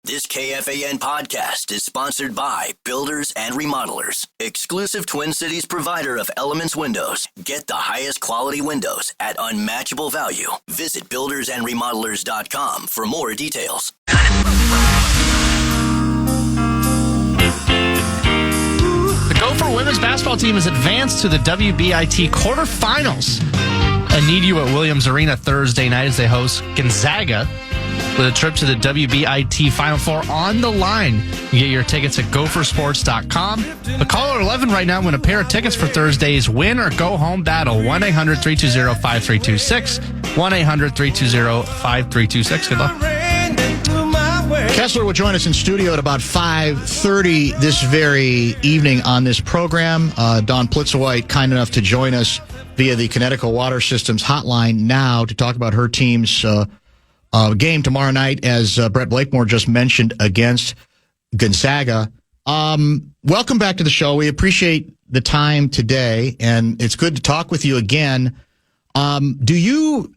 This KFAN podcast is sponsored by Builders and Remodelers, exclusive Twin Cities provider of Elements Windows. Get the highest quality windows at unmatchable value. Visit buildersandremodelers.com for more details. The Gopher women's basketball team has advanced to the WBIT quarterfinals and need you at Williams Arena Thursday night as they host Gonzaga with a trip to the WBIT Final Four on the line. You get your tickets at gophersports.com. The caller 11 right now win a pair of tickets for Thursday's win or go home battle. 1-800-320-5326. 1-800-320-5326. Good luck. Kessler will join us in studio at about 5:30 this very evening on this program. Dawn Plitzuweit, kind enough to join us via the Connecticut Water Systems hotline now to talk about her team's game tomorrow night, as Brett Blakemore just mentioned, against Gonzaga. Welcome back to the show. We appreciate the time today, and it's good to talk with you again. Do you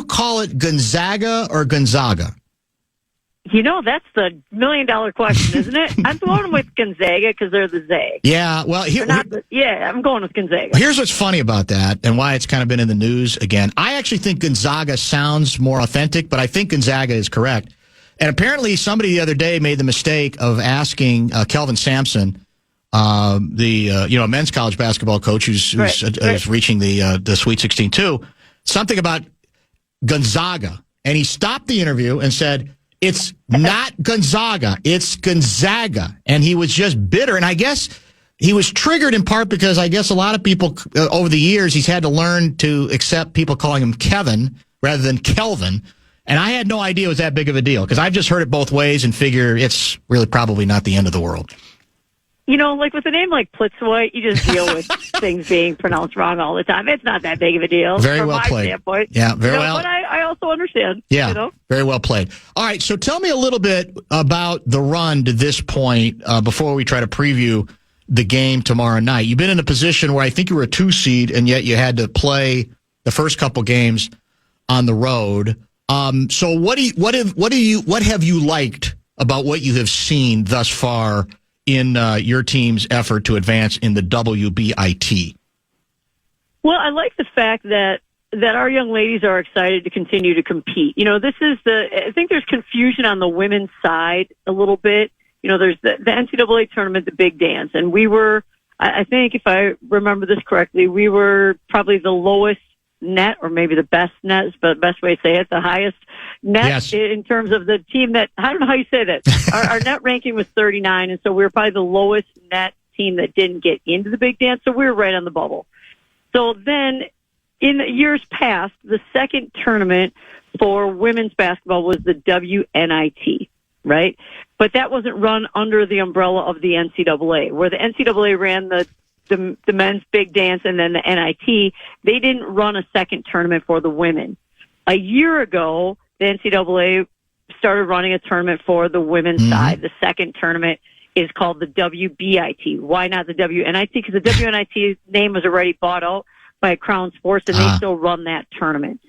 call it Gonzaga or Gonzaga? You know, that's the million-dollar question, isn't it? I'm going with Gonzaga because they're the Zag. Yeah, well, I'm going with Gonzaga. Here's what's funny about that and why it's kind of been in the news again. I actually think Gonzaga sounds more authentic, but I think Gonzaga is correct. And apparently somebody the other day made the mistake of asking Kelvin Sampson, the men's college basketball coach who's reaching the Sweet 16 too, something about Gonzaga. And he stopped the interview and said, "It's not Gonzaga, it's Gonzaga." And he was just bitter. And I guess he was triggered in part because I guess a lot of people over the years, he's had to learn to accept people calling him Kevin rather than Kelvin. And I had no idea it was that big of a deal because I've just heard it both ways and figure it's really probably not the end of the world. You know, like with a name like Plitzuweit, you just deal with things being pronounced wrong all the time. It's not that big of a deal. Very well from my played. Standpoint. Yeah, very well. But I also understand. Yeah, very well played. All right, so tell me a little bit about the run to this point before we try to preview the game tomorrow night. You've been in a position where I think you were a 2 seed, and yet you had to play the first couple games on the road. So what have you liked about what you have seen thus far in your team's effort to advance in the WBIT? Well, I like the fact that our young ladies are excited to continue to compete. You know, I think there's confusion on the women's side a little bit. You know, there's the NCAA tournament, the big dance, and we were, I think if I remember this correctly, we were probably the lowest net, or maybe the best net, but the best way to say it, the highest net in terms of the team that, I don't know how you say that. Our net ranking was 39, and so we were probably the lowest net team that didn't get into the big dance, so we were right on the bubble. So then, in the years past, the second tournament for women's basketball was the WNIT, right? But that wasn't run under the umbrella of the NCAA, where the NCAA ran the men's big dance and then the NIT. They didn't run a second tournament for the women. A year ago, the NCAA started running a tournament for the women's side. The second tournament is called the WBIT. Why not the WNIT? Because the WNIT name was already bought out by Crown Sports, and they still run that tournament.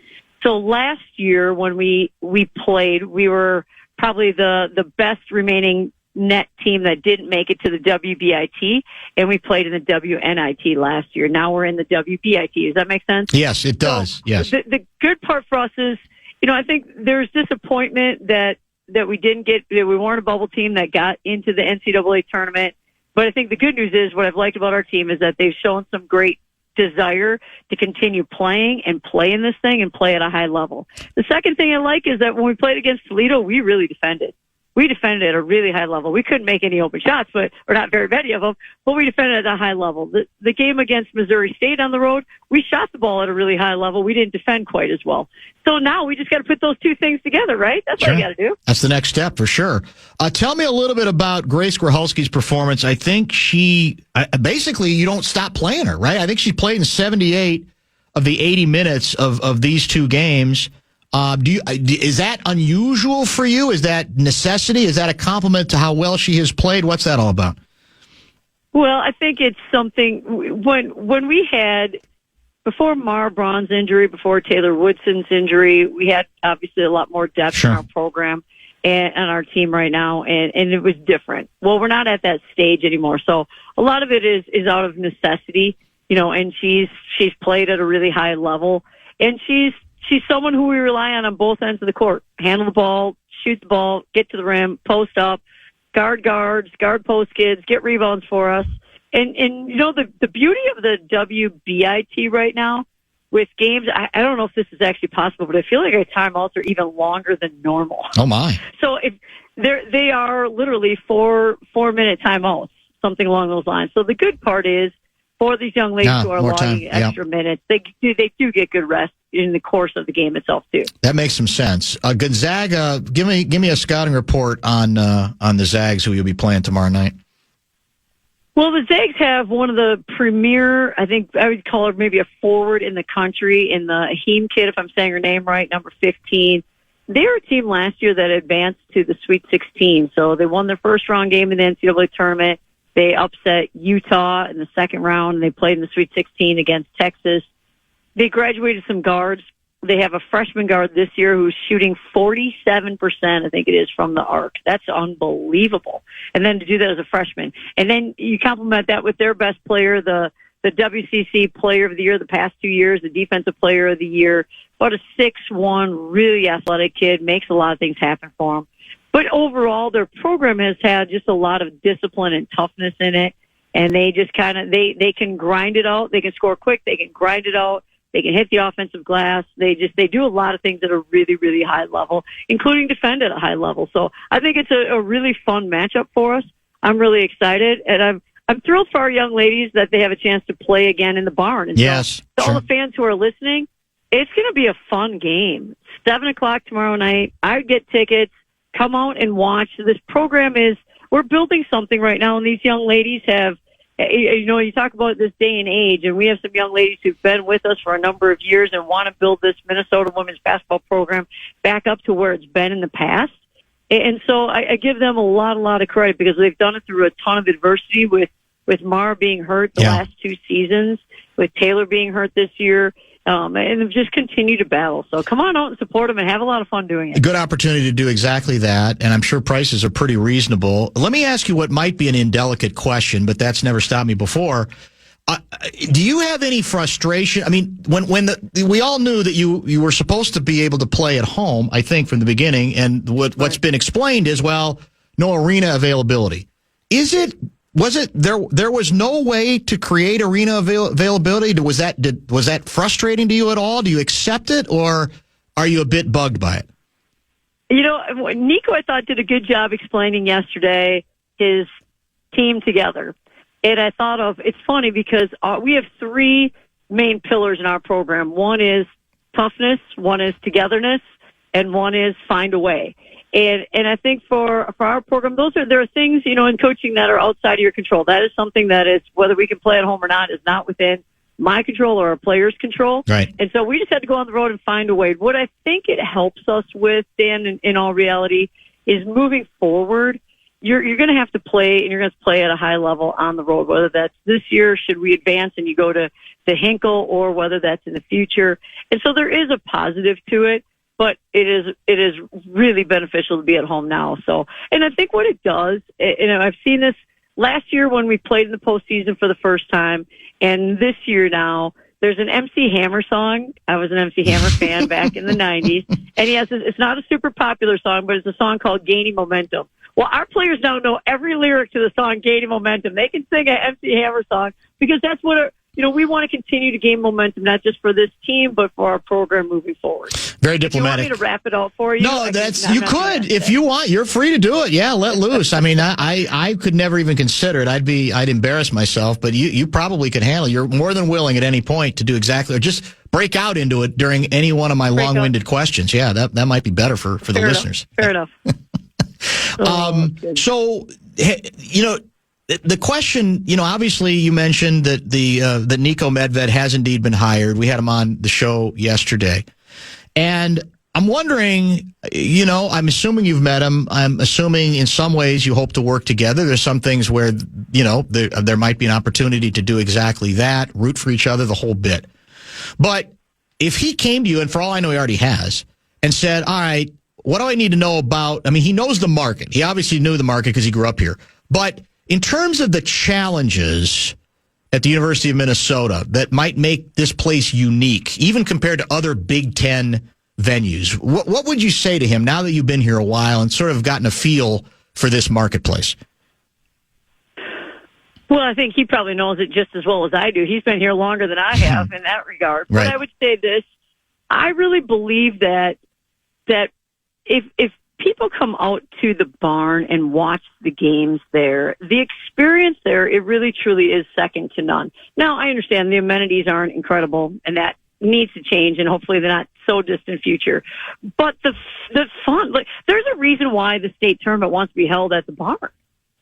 So last year when we played, we were probably the best remaining net team that didn't make it to the WBIT, and we played in the WNIT last year. Now we're in the WBIT. Does that make sense? Yes, it does. So yes. The good part for us is, you know, I think there's disappointment that we didn't get, that we weren't a bubble team that got into the NCAA tournament. But I think the good news is, what I've liked about our team is that they've shown some great desire to continue playing and play in this thing and play at a high level. The second thing I like is that when we played against Toledo, we really defended. We defended at a really high level. We couldn't make any open shots, or not very many of them, but we defended at a high level. The game against Missouri State on the road, we shot the ball at a really high level. We didn't defend quite as well. So now we just got to put those two things together, right? That's what you got to do. That's the next step for sure. Tell me a little bit about Grace Grachalski's performance. I think she, basically you don't stop playing her, right? I think she played in 78 of the 80 minutes of these two games. Is that unusual for you? Is that necessity? Is that a compliment to how well she has played? What's that all about? Well, I think it's something when we had, before Mara Braun's injury, before Taylor Woodson's injury, we had obviously a lot more depth in our program. on our team right now, and it was different. Well, we're not at that stage anymore, so a lot of it is out of necessity, and she's played at a really high level, and she's someone who we rely on both ends of the court. Handle the ball, shoot the ball, get to the rim, post up, guard guards, guard post kids, get rebounds for us. And the beauty of the WBIT right now with games, I don't know if this is actually possible, but I feel like our timeouts are even longer than normal. Oh, my. So they are literally 4-minute timeouts, something along those lines. So the good part is, for these young ladies who are logging extra minutes, they do get good rest in the course of the game itself, too. That makes some sense. Gonzaga, give me a scouting report on the Zags who you'll be playing tomorrow night. Well, the Zags have one of the premier, I think I would call her maybe a forward in the country, in the Heem kid, if I'm saying her name right, number 15. They were a team last year that advanced to the Sweet 16, so they won their first round game in the NCAA tournament. They upset Utah in the second round, and they played in the Sweet 16 against Texas. They graduated some guards. They have a freshman guard this year who's shooting 47%, I think it is, from the arc. That's unbelievable. And then to do that as a freshman. And then you complement that with their best player, the WCC Player of the Year the past 2 years, the Defensive Player of the Year, about a 6'1", really athletic kid, makes a lot of things happen for him. But overall, their program has had just a lot of discipline and toughness in it. And they just they can grind it out. They can score quick. They can grind it out. They can hit the offensive glass. They do a lot of things at a really, really high level, including defend at a high level. So I think it's a really fun matchup for us. I'm really excited, and I'm thrilled for our young ladies that they have a chance to play again in the barn. And yes. So, to all the fans who are listening, it's going to be a fun game. 7:00 tomorrow night. I get tickets. Come out and watch. This program we're building something right now, and these young ladies have, you talk about this day and age, and we have some young ladies who've been with us for a number of years and want to build this Minnesota women's basketball program back up to where it's been in the past. And so I give them a lot of credit because they've done it through a ton of adversity with Mara being hurt the last 2 seasons, with Taylor being hurt this year. And they've just continued to battle. So come on out and support them and have a lot of fun doing it. A good opportunity to do exactly that, and I'm sure prices are pretty reasonable. Let me ask you what might be an indelicate question, but that's never stopped me before. Do you have any frustration? I mean, when we all knew that you were supposed to be able to play at home, I think, from the beginning, and what's been explained is, well, no arena availability. There was no way to create arena availability? Was that frustrating to you at all? Do you accept it, or are you a bit bugged by it? Nico, I thought, did a good job explaining yesterday his team together. And I thought it's funny because we have 3 main pillars in our program. One is toughness, one is togetherness, and one is find a way. And I think for our program, there are things, in coaching that are outside of your control. That is something that is, whether we can play at home or not, is not within my control or our players' control. Right. And so we just had to go on the road and find a way. What I think it helps us with, Dan, in all reality, is moving forward. You're going to have to play, and you're going to play at a high level on the road, whether that's this year, should we advance and you go to Hinkle, or whether that's in the future. And so there is a positive to it. But it is really beneficial to be at home now. So, and I think what it does, I've seen this last year when we played in the postseason for the first time, and this year now, there's an MC Hammer song. I was an MC Hammer fan back in the 90s, and it's not a super popular song, but it's a song called Gaining Momentum. Well, our players now know every lyric to the song Gaining Momentum. They can sing an MC Hammer song because that's what we want to continue to gain momentum, not just for this team, but for our program moving forward. Very diplomatic. Do you want me to wrap it out for you? No, you could if you want. You're free to do it. Yeah, let loose. I mean, I could never even consider it. I'd embarrass myself, but you probably could handle it. You're more than willing at any point to do exactly, or just break out into it during any one of my long-winded questions. Yeah, that might be better for the listeners. Fair enough. So, the question, obviously you mentioned that that Nico Medved has indeed been hired. We had him on the show yesterday. And I'm wondering, I'm assuming you've met him. I'm assuming in some ways you hope to work together. There's some things where, there might be an opportunity to do exactly that, root for each other, the whole bit. But if he came to you, and for all I know he already has, and said, all right, what do I need to know about? I mean, he knows the market. He obviously knew the market because he grew up here. But in terms of the challenges at the University of Minnesota that might make this place unique, even compared to other Big Ten venues, what would you say to him now that you've been here a while and sort of gotten a feel for this marketplace? Well, I think he probably knows it just as well as I do. He's been here longer than I have in that regard. Right. But I would say this. I really believe that if people come out to the barn and watch the games there, the experience there, it really truly is second to none. Now, I understand the amenities aren't incredible, and that needs to change, and hopefully they're not so distant future. But the fun, like, there's a reason why the state tournament wants to be held at the barn.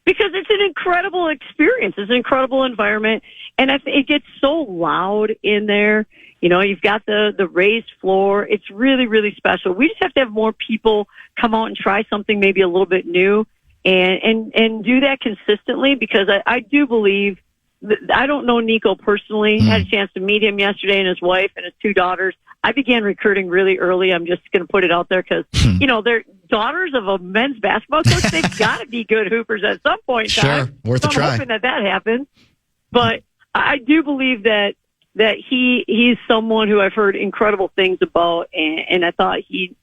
Because it's an incredible experience. It's an incredible environment. And it gets so loud in there. You know, you've got the raised floor. It's really, really special. We just have to have more people come out and try something maybe a little bit new and do that consistently, because I do believe I don't know Nico personally. Had a chance to meet him yesterday and his wife and his two daughters. I began recruiting really early. I'm just going to put it out there because, you know, they're daughters of a men's basketball coach. They've got to be good hoopers at some point in time. Sure, worth a try. I'm hoping that happens. But I do believe that he's someone who I've heard incredible things about, and I thought he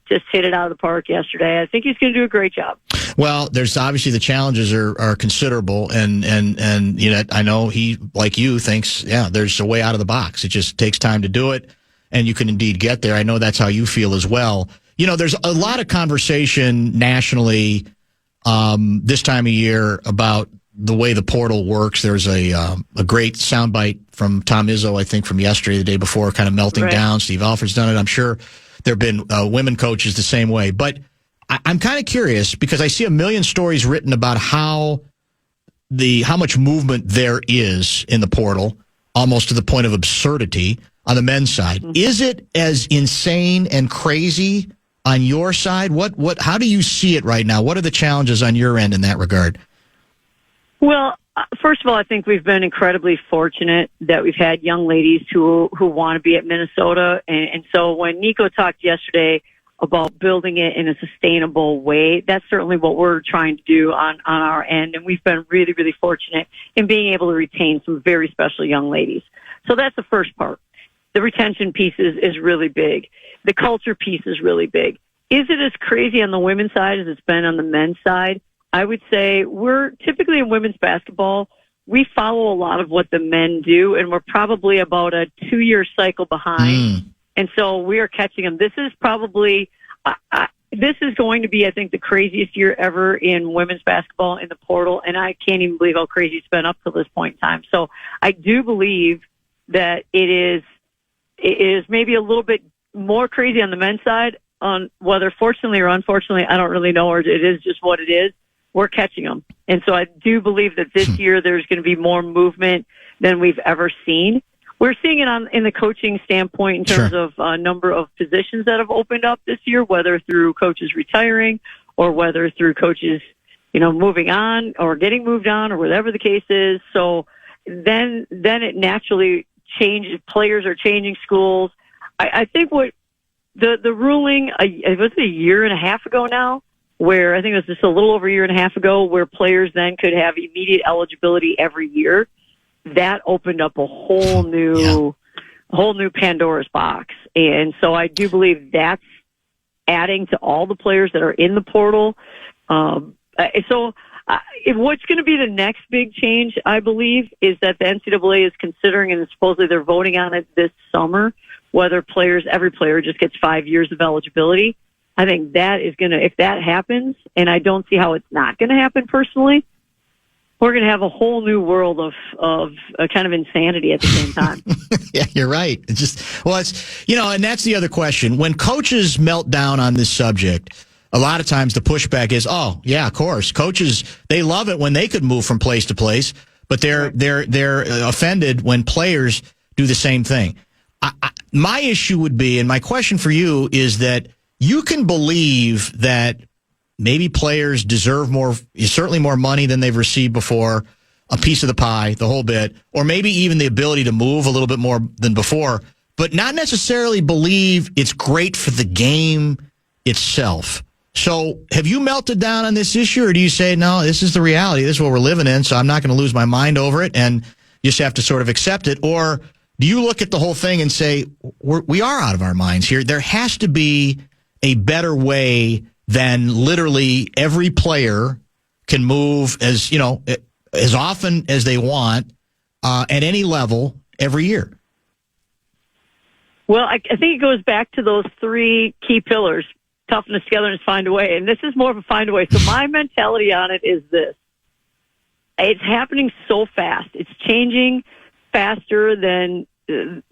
just hit it out of the park yesterday. I think he's going to do a great job. Well, there's obviously the challenges are considerable, and you know, I know he, like you, thinks, yeah, there's a way out of the box. It just takes time to do it, and you can indeed get there. I know that's how you feel as well. You know, there's a lot of conversation nationally this time of year about the way the portal works. There's a great soundbite from Tom Izzo, I think, from yesterday, the day before, kind of melting down. Steve Alford's done it. I'm sure there have been women coaches the same way. But I'm kind of curious because I see a million stories written about how much movement there is in the portal, almost to the point of absurdity on the men's side. Mm-hmm. Is it as insane and crazy on your side? How do you see it right now? What are the challenges on your end in that regard? Well, first of all, I think we've been incredibly fortunate that we've had young ladies who want to be at Minnesota. And so when Nico talked yesterday about building it in a sustainable way, that's certainly what we're trying to do on our end. And we've been really, really fortunate in being able to retain some very special young ladies. So that's the first part. The retention piece is really big. The culture piece is really big. Is it as crazy on the women's side as it's been on the men's side? I would say we're typically in women's basketball, we follow a lot of what the men do, and we're probably about a 2-year cycle behind. And so we are catching them. This is probably, this is going to be, I think, the craziest year ever in women's basketball in the portal, and I can't even believe how crazy it's been up to this point in time. So I do believe that it is maybe a little bit more crazy on the men's side, on whether fortunately or unfortunately, I don't really know, or it is just what it is. We're catching them. And so I do believe that this year there's going to be more movement than we've ever seen. We're seeing it in the coaching standpoint in terms of a number of positions that have opened up this year, whether through coaches retiring or whether through coaches, you know, moving on or getting moved on or whatever the case is. So then it naturally changes. Players are changing schools. I think what the ruling, it was a year and a half ago now, where I think it was just a little over a year and a half ago, where players then could have immediate eligibility every year. That opened up a whole new Pandora's box. And so I do believe that's adding to all the players that are in the portal. What's going to be the next big change, I believe, is that the NCAA is considering, and supposedly they're voting on it this summer, whether every player just gets 5 years of eligibility. I think that is going to, if that happens, and I don't see how it's not going to happen personally, we're going to have a whole new world of kind of insanity at the same time. Yeah, you're right. It's you know, and that's the other question. When coaches melt down on this subject, a lot of times the pushback is, oh, yeah, of course. Coaches, they love it when they could move from place to place, but they're offended when players do the same thing. My issue would be, and my question for you is that you can believe that maybe players deserve certainly more money than they've received before, a piece of the pie, the whole bit, or maybe even the ability to move a little bit more than before, but not necessarily believe it's great for the game itself. So have you melted down on this issue, or do you say, no, this is the reality, this is what we're living in, so I'm not going to lose my mind over it, and you just have to sort of accept it? Or do you look at the whole thing and say, we are out of our minds here? There has to be a better way than literally every player can move as often as they want at any level every year. Well, I think it goes back to those three key pillars: toughness, togetherness, find a way. And this is more of a find a way. So my mentality on it is this: it's happening so fast. It's changing faster than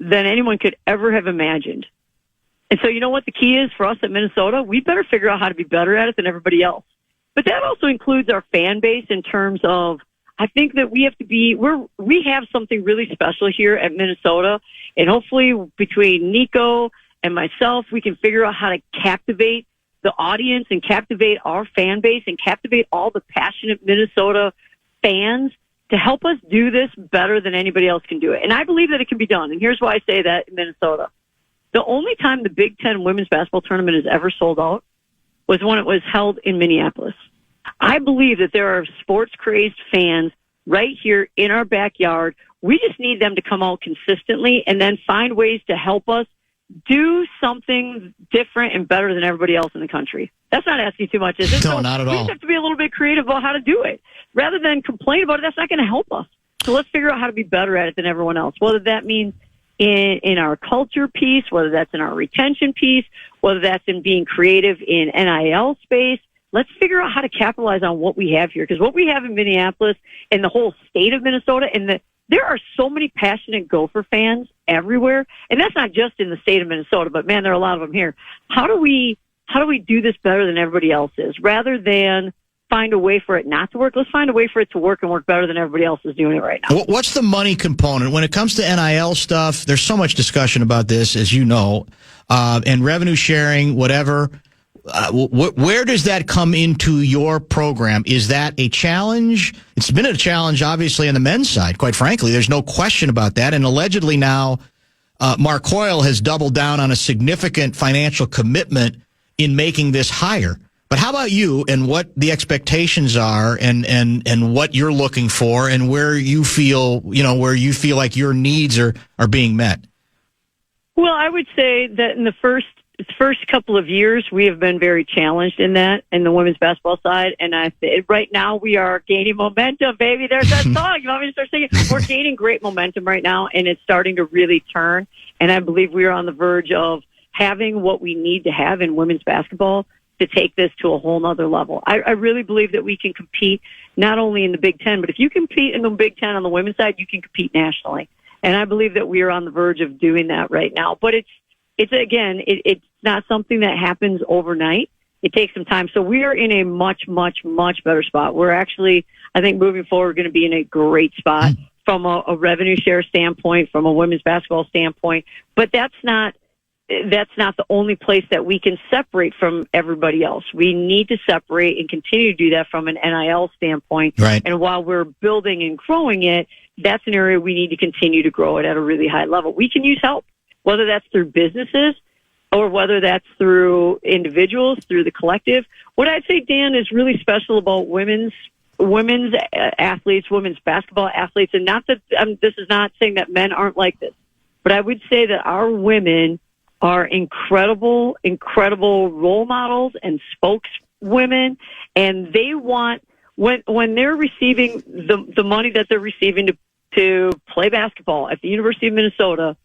anyone could ever have imagined. And so, you know what the key is for us at Minnesota? We better figure out how to be better at it than everybody else. But that also includes our fan base in terms of, I think that we have to be, we have something really special here at Minnesota. And hopefully between Nico and myself, we can figure out how to captivate the audience and captivate our fan base and captivate all the passionate Minnesota fans to help us do this better than anybody else can do it. And I believe that it can be done. And here's why I say that in Minnesota. The only time the Big Ten women's basketball tournament has ever sold out was when it was held in Minneapolis. I believe that there are sports-crazed fans right here in our backyard. We just need them to come out consistently and then find ways to help us do something different and better than everybody else in the country. That's not asking too much, is it? No, not at all. We just have to be a little bit creative about how to do it. Rather than complain about it, that's not going to help us. So let's figure out how to be better at it than everyone else, whether that means in our culture piece, whether that's in our retention piece, whether that's in being creative in NIL space. Let's figure out how to capitalize on what we have here, because what we have in Minneapolis and the whole state of Minnesota, there are so many passionate Gopher fans everywhere, and that's not just in the state of Minnesota, but man, there are a lot of them here. How do we do this better than everybody else is? Rather than find a way for it not to work, let's find a way for it to work and work better than everybody else is doing it right now. What's the money component? When it comes to NIL stuff, there's so much discussion about this, as you know, and revenue sharing, whatever. Where does that come into your program? Is that a challenge? It's been a challenge, obviously, on the men's side, quite frankly. There's no question about that. And allegedly now, Mark Hoyle has doubled down on a significant financial commitment in making this higher. But how about you and what the expectations are and what you're looking for and where you feel like your needs are being met? Well, I would say that in the first couple of years, we have been very challenged in that, in the women's basketball side. And right now we are gaining momentum, baby. There's that song. You want me to start singing? We're gaining great momentum right now, and it's starting to really turn. And I believe we are on the verge of having what we need to have in women's basketball to take this to a whole nother level. I really believe that we can compete not only in the Big Ten, but if you compete in the Big Ten on the women's side, you can compete nationally. And I believe that we are on the verge of doing that right now. But it's not something that happens overnight. It takes some time. So we are in a much, much, much better spot. We're actually, I think, moving forward, going to be in a great spot from a revenue share standpoint, from a women's basketball standpoint. But that's not the only place that we can separate from everybody else. We need to separate and continue to do that from an NIL standpoint. Right. And while we're building and growing it, that's an area we need to continue to grow it at a really high level. We can use help, whether that's through businesses or whether that's through individuals, through the collective. What I'd say, Dan, is really special about women's athletes, women's basketball athletes, and not that this is not saying that men aren't like this, but I would say that our women are incredible, incredible role models and spokeswomen, and they want, when they're receiving the money that they're receiving to play basketball at the University of Minnesota,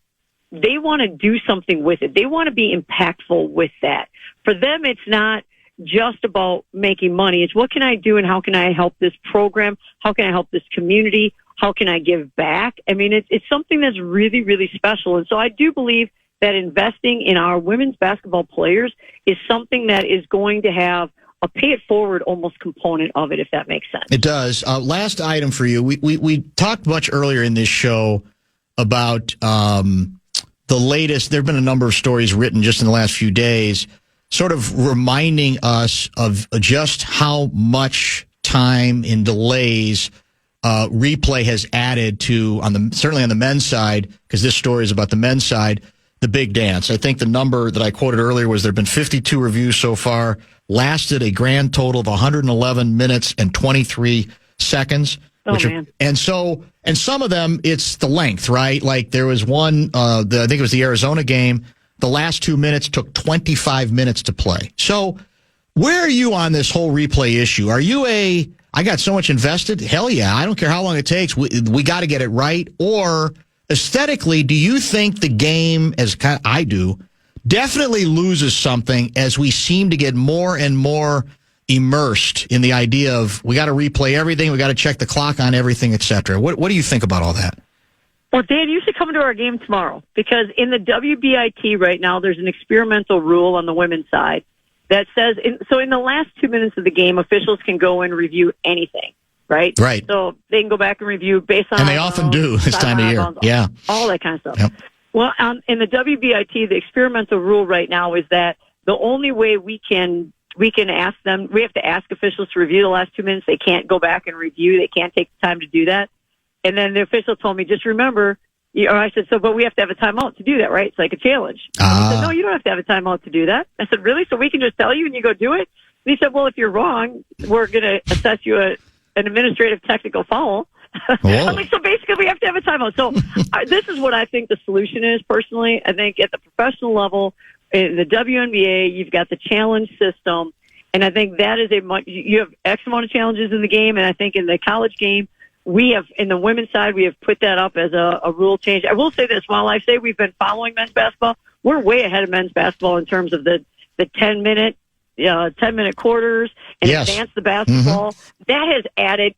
they want to do something with it. They want to be impactful with that. For them, it's not just about making money. It's what can I do and how can I help this program? How can I help this community? How can I give back? I mean, it's something that's really, really special. And so I do believe that investing in our women's basketball players is something that is going to have a pay-it-forward almost component of it, if that makes sense. It does. Last item for you. We talked much earlier in this show about the latest. There have been a number of stories written just in the last few days sort of reminding us of just how much time and delays replay has added to, certainly on the men's side, because this story is about the men's side, the big dance. I think the number that I quoted earlier was there have been 52 reviews so far, lasted a grand total of 111 minutes and 23 seconds. Man. And some of them, it's the length, right? Like there was one, I think it was the Arizona game. The last 2 minutes took 25 minutes to play. So where are you on this whole replay issue? Are you I got so much invested? Hell yeah. I don't care how long it takes. We got to get it right. Or aesthetically, do you think the game, as I do, definitely loses something as we seem to get more and more immersed in the idea of we got to replay everything, we got to check the clock on everything, etc. What do you think about all that? Well, Dan, you should come to our game tomorrow because in the WBIT right now, there's an experimental rule on the women's side that says, in the last 2 minutes of the game, officials can go and review anything, right? Right. So they can go back and review based on... And they often do this time of year. Yeah. All that kind of stuff. Yep. Well, in the WBIT, the experimental rule right now is that the only way we can ask them, we have to ask officials to review the last 2 minutes. They can't go back and review. They can't take the time to do that. And then the official told me, just remember, I said, but we have to have a timeout to do that, right? It's like a challenge. He said, no, you don't have to have a timeout to do that. I said, really? So we can just tell you and you go do it? And he said, well, if you're wrong, we're going to assess you an administrative technical foul. I'm like, so basically we have to have a timeout. So this is what I think the solution is, personally. I think at the professional level, in the WNBA, you've got the challenge system, and I think that is you have X amount of challenges in the game, and I think in the college game, we have, in the women's side, we have put that up as a rule change. I will say this, while I say we've been following men's basketball, we're way ahead of men's basketball in terms of the 10-minute quarters and advance the basketball. Mm-hmm. That has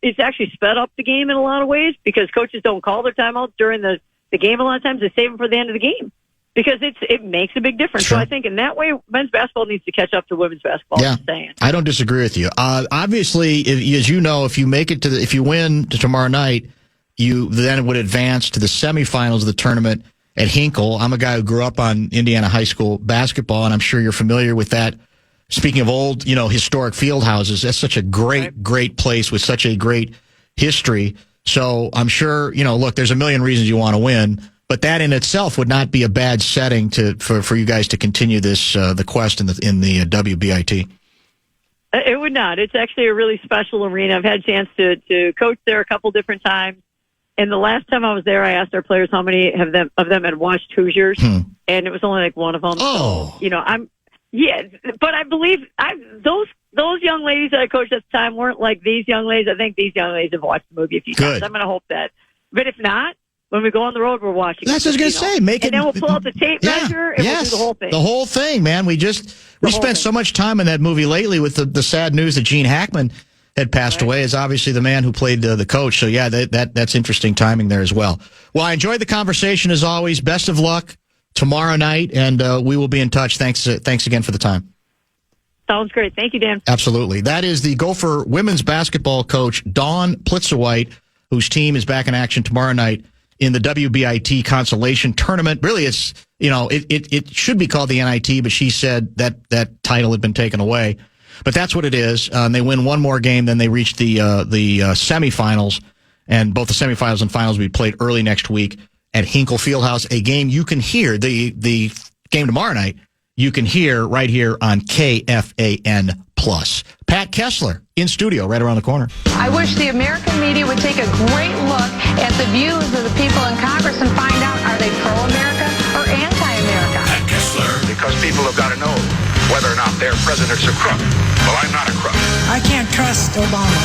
it's actually sped up the game in a lot of ways because coaches don't call their timeouts during the game a lot of times. They save them for the end of the game because it makes a big difference. Sure. So I think in that way, men's basketball needs to catch up to women's basketball. Yeah, I don't disagree with you. Obviously, as you know, if you make it if you win tomorrow night, you then would advance to the semifinals of the tournament at Hinkle. I'm a guy who grew up on Indiana high school basketball, and I'm sure you're familiar with that. Speaking of old, historic field houses, that's such a great place with such a great history. So I'm sure, look, there's a million reasons you want to win, but that in itself would not be a bad setting for you guys to continue this the quest in the WBIT. It would not. It's actually a really special arena. I've had a chance to coach there a couple different times. And the last time I was there, I asked our players how many of them had watched Hoosiers, and it was only like one of them. Oh, so, yeah, but I believe those young ladies that I coached at the time weren't like these young ladies. I think these young ladies have watched the movie a few times. I'm going to hope that. But if not, when we go on the road, we're watching. That's what I was going to say. Make it, and then we'll pull out the tape measure and we'll do the whole thing. The whole thing, man. We spent so much time in that movie lately with the sad news that Gene Hackman had passed away. Is obviously the man who played the coach. So yeah, that's interesting timing there as well. Well, I enjoyed the conversation as always. Best of luck tomorrow night, and we will be in touch. Thanks again for the time. Sounds great. Thank you, Dan. Absolutely. That is the Gopher women's basketball coach, Dawn Plitzuweit, whose team is back in action tomorrow night in the WBIT Consolation Tournament. Really, it's, it should be called the NIT, but she said that title had been taken away. But that's what it is. They win one more game, then they reach the semifinals, and both the semifinals and finals will be played early next week at Hinkle Fieldhouse, a game you can hear, the game tomorrow night, you can hear right here on KFAN+. Pat Kessler in studio right around the corner. I wish the American media would take a great look at the views of the people in Congress and find out, are they pro-America or anti-America? Pat Kessler. Because people have got to know whether or not their president's a crook. Well, I'm not a crook. I can't trust Obama.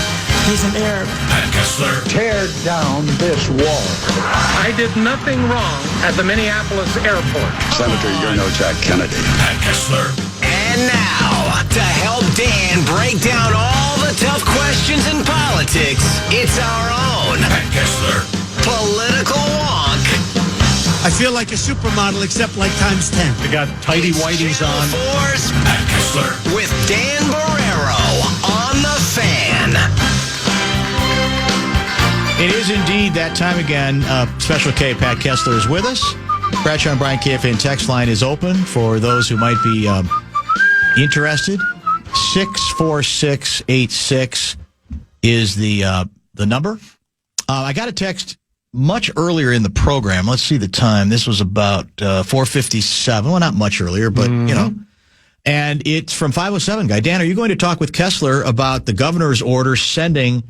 He's an Arab. Pat Kessler. Tear down this wall. I did nothing wrong at the Minneapolis airport. Senator, you're no Jack Kennedy. Pat Kessler. And now, to help Dan break down all the tough questions in politics, it's our own Pat Kessler. Political Wonk. I feel like a supermodel, except like times 10. I got tighty whities on. Pat Kessler. With Dan Barreiro on the Fan. It is indeed that time again. Special K, Pat Kessler is with us. Bradshaw and Brian KFAN text line is open for those who might be interested. 64686 is the number. I got a text much earlier in the program. Let's see the time. This was about 4:57. Well, not much earlier, but, you know. And it's from 507 guy. Dan, are you going to talk with Kessler about the governor's order sending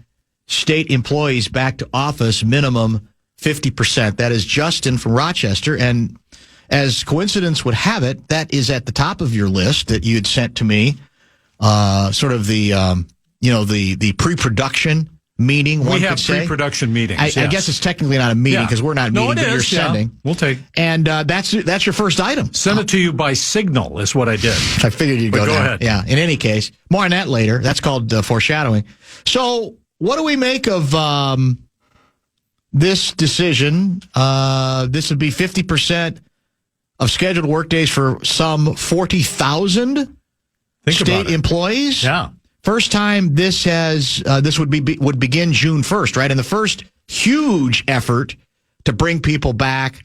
state employees back to office minimum 50%? That is Justin from Rochester. And as coincidence would have it, that is at the top of your list that you had sent to me, sort of the pre-production meeting. We have pre-production meetings. I guess it's technically not a meeting because we're not meeting, but you're sending. Yeah. We'll take. And that's your first item. Send it to you by Signal is what I did. I figured you'd go down. Ahead. Yeah. In any case, more on that later. That's called foreshadowing. So, what do we make of this decision? This would be 50% of scheduled workdays for some 40,000 state employees. Yeah. First time this would begin June 1st, right? And the first huge effort to bring people back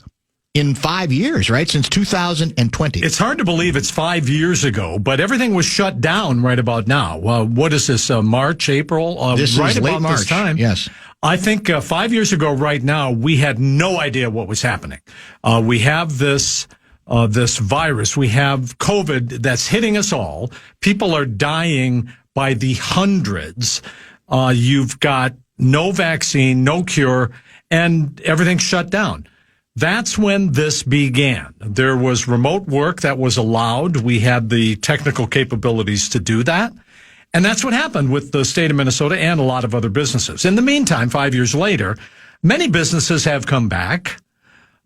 in 5 years, right? Since 2020. It's hard to believe it's 5 years ago, but everything was shut down right about now. What is this, March, April? This right is about late March. This time. Yes. I think 5 years ago right now, we had no idea what was happening. We have this virus. We have COVID that's hitting us all. People are dying by the hundreds. You've got no vaccine, no cure, and everything's shut down. That's when this began. There was remote work that was allowed. We had the technical capabilities to do that. And that's what happened with the state of Minnesota and a lot of other businesses. In the meantime, 5 years later, many businesses have come back,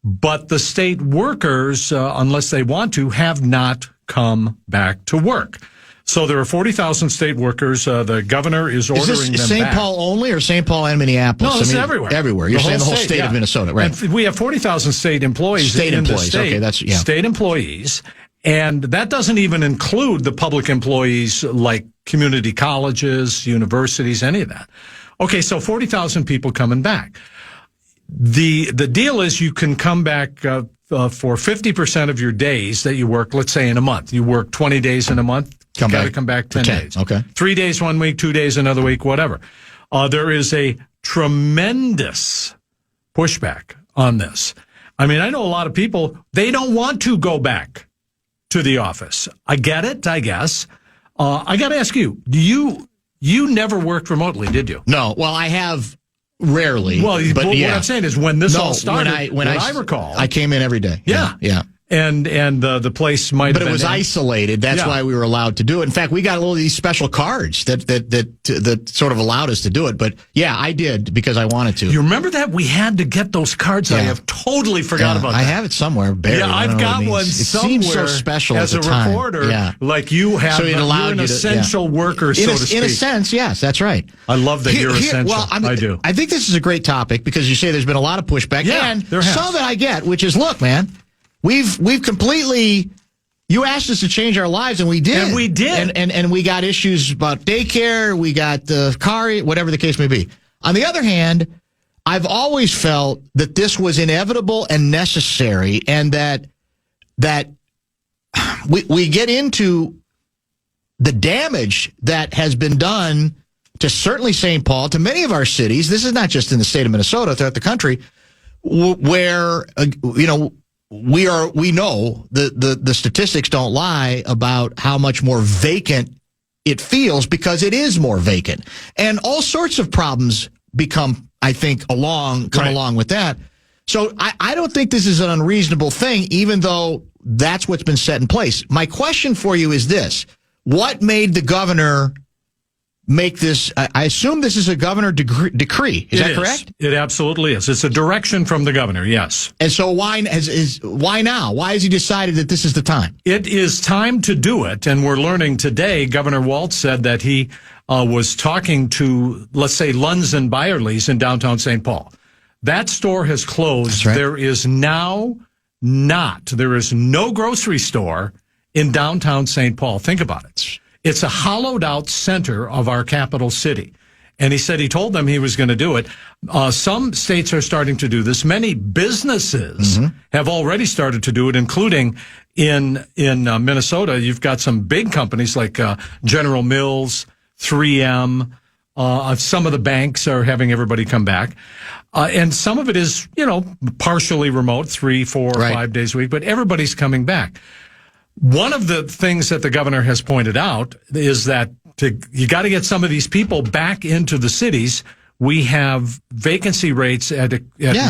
but the state workers, unless they want to, have not come back to work. So there are 40,000 state workers. The governor is ordering them back. Is this St. Paul only or St. Paul and Minneapolis? No, it's everywhere. Everywhere. You're saying the whole state of Minnesota, right? And we have 40,000 state employees in the state. Okay, state employees. And that doesn't even include the public employees like community colleges, universities, any of that. Okay, so 40,000 people coming back. The deal is you can come back for 50% of your days that you work, let's say in a month. You work 20 days in a month. You got to come back 10 days. Okay. 3 days 1 week, 2 days another week, whatever. There is a tremendous pushback on this. I mean, I know a lot of people, they don't want to go back to the office. I get it, I guess. I got to ask you, you never worked remotely, did you? No. Well, I have rarely. Well, but what I'm saying is when this all started, when I recall, I came in every day. Yeah. And the place might have been. But it was isolated. That's why we were allowed to do it. In fact, we got all these special cards that sort of allowed us to do it. But yeah, I did because I wanted to. You remember that? We had to get those cards. Yeah. I have totally forgot about that. I have it somewhere buried. Yeah, I've got one somewhere. It seems so special as at the a time. Reporter, like you have. So it allowed you're an essential worker, so to speak. In a sense, yes, that's right. I love that you're essential. Well, I do. I think this is a great topic because you say there's been a lot of pushback. Yeah, and there has. Some of it I get, which is, look, man. We've completely. You asked us to change our lives, and we did. And we did. And we got issues about daycare. We got the car, whatever the case may be. On the other hand, I've always felt that this was inevitable and necessary, and that we get into the damage that has been done to certainly St. Paul, to many of our cities. This is not just in the state of Minnesota, throughout the country, where we know the statistics don't lie about how much more vacant it feels because it is more vacant. And all sorts of problems come along with that. So I don't think this is an unreasonable thing, even though that's what's been set in place. My question for you is this. What made the governor make this? I assume this is a governor decree. Is that correct? It absolutely is. It's a direction from the governor, yes. And so why now? Why has he decided that this is the time? It is time to do it, and we're learning today. Governor Walz said that he was talking to, let's say, Lunds and Byerly's in downtown St. Paul. That store has closed. That's right. There is now there is no grocery store in downtown St. Paul. Think about it. It's a hollowed out center of our capital city. And he said he told them he was going to do it. Some states are starting to do this. Many businesses have already started to do it, including in Minnesota. You've got some big companies like General Mills, 3M, Some of the banks are having everybody come back. And some of it is, partially remote, 3, 4, 5 days a week, but everybody's coming back. One of the things that the governor has pointed out is that you got to get some of these people back into the cities. We have vacancy rates at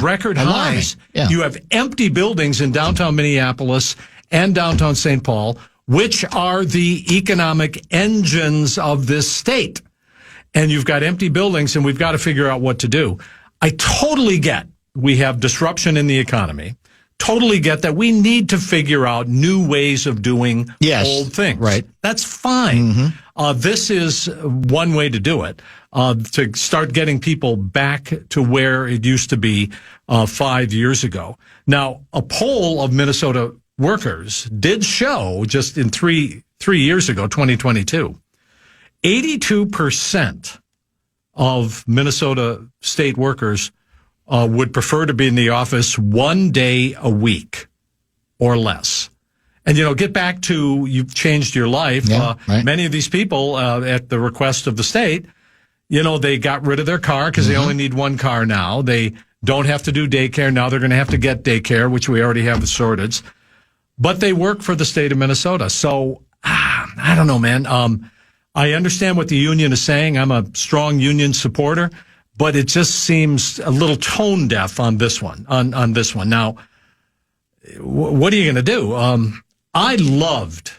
record highs. Yeah. You have empty buildings in downtown Minneapolis and downtown St. Paul, which are the economic engines of this state. And you've got empty buildings, and we've got to figure out what to do. I totally get we have disruption in the economy. Totally get that we need to figure out new ways of doing old things. Right. That's fine. Mm-hmm. This is one way to do it, to start getting people back to where it used to be 5 years ago. Now, a poll of Minnesota workers did show just in three years ago, 2022, 82% of Minnesota state workers would prefer to be in the office 1 day a week or less. And, get back to you've changed your life. Many of these people, at the request of the state, they got rid of their car because they only need one car now. They don't have to do daycare. Now they're going to have to get daycare, which we already have sorted. But they work for the state of Minnesota. So, I don't know, man. I understand what the union is saying. I'm a strong union supporter, but it just seems a little tone deaf on this one, on this one. Now, what are you going to do? I loved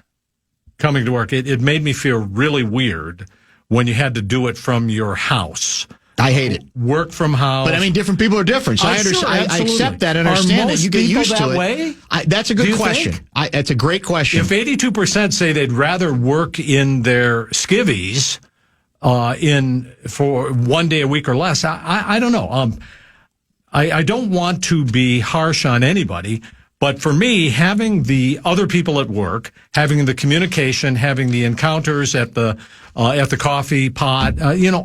coming to work. It made me feel really weird when you had to do it from your house. I hate it. Work from house. But different people are different. So I accept that and understand that. You get used to it. That's a good question. That's a great question. If 82% say they'd rather work in their skivvies for 1 day a week or less, I don't know. I don't want to be harsh on anybody, but for me, having the other people at work, having the communication, having the encounters at the coffee pot,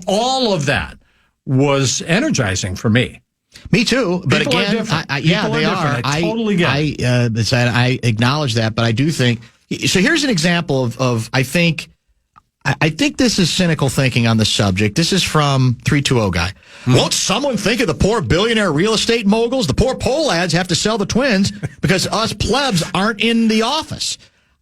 all of that was energizing for me. Me too. But people again, they are. I totally get it. I acknowledge that, but I do think. So here's an example of I think this is cynical thinking on the subject. This is from 320 guy. Won't someone think of the poor billionaire real estate moguls? The poor poll ads have to sell the Twins because us plebs aren't in the office.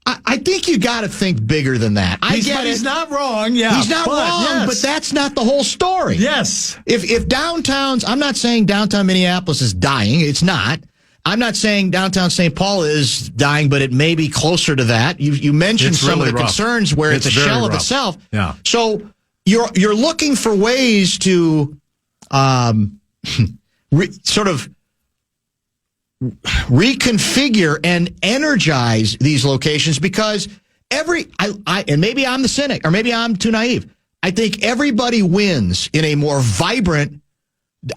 I think you got to think bigger than that. He's not wrong. Yeah, he's not wrong, but that's not the whole story. Yes. If downtowns, I'm not saying downtown Minneapolis is dying. It's not. I'm not saying downtown St. Paul is dying, but it may be closer to that. You mentioned some of the concerns where it's a shell of itself. Yeah. So you're looking for ways to sort of reconfigure and energize these locations because and maybe I'm the cynic or maybe I'm too naive. I think everybody wins in a more vibrant.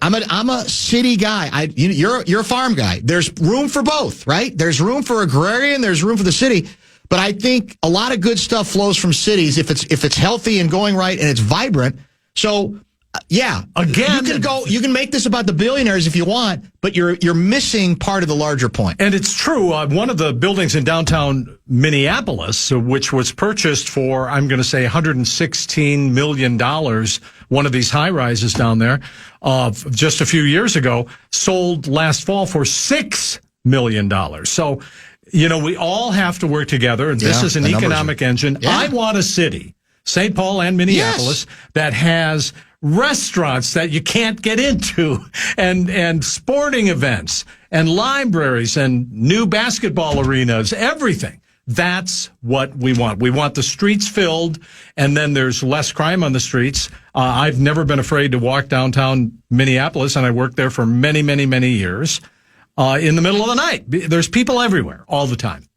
I'm a city guy. You're a farm guy. There's room for both, right? There's room for agrarian. There's room for the city. But I think a lot of good stuff flows from cities if it's healthy and going right and it's vibrant. So. Yeah. Again, you can make this about the billionaires if you want, but you're missing part of the larger point. And it's true. One of the buildings in downtown Minneapolis, which was purchased for, I'm going to say $116 million, one of these high rises down there, just a few years ago, sold last fall for $6 million. So, we all have to work together, and this is an economic engine. Yeah. I want a city, St. Paul and Minneapolis, that has restaurants that you can't get into and sporting events and libraries and new basketball arenas, everything. That's what we want. We want the streets filled, and then there's less crime on the streets. I've never been afraid to walk downtown Minneapolis, and I worked there for many, many, many years. In the middle of the night, there's people everywhere all the time.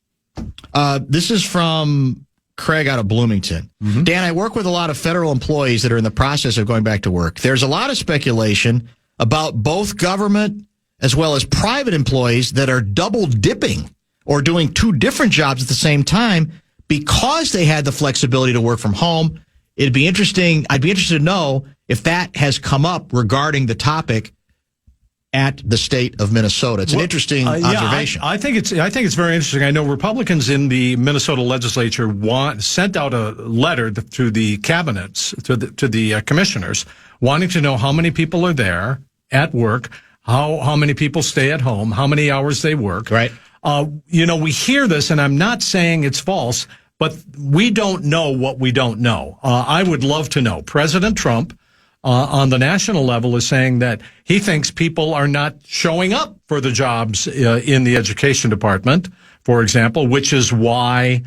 This is from Craig out of Bloomington. Mm-hmm. Dan, I work with a lot of federal employees that are in the process of going back to work. There's a lot of speculation about both government as well as private employees that are double dipping or doing two different jobs at the same time because they had the flexibility to work from home. It'd be interesting. I'd be interested to know if that has come up regarding the topic. at the state of Minnesota. It's an interesting observation. I think it's very interesting. I know Republicans in the Minnesota legislature sent out a letter to the cabinets, to the commissioners, wanting to know how many people are there at work, how many people stay at home, how many hours they work. Right. We hear this, and I'm not saying it's false, but we don't know what we don't know. I would love to know. President Trump, on the national level, is saying that he thinks people are not showing up for the jobs in the education department, for example, which is why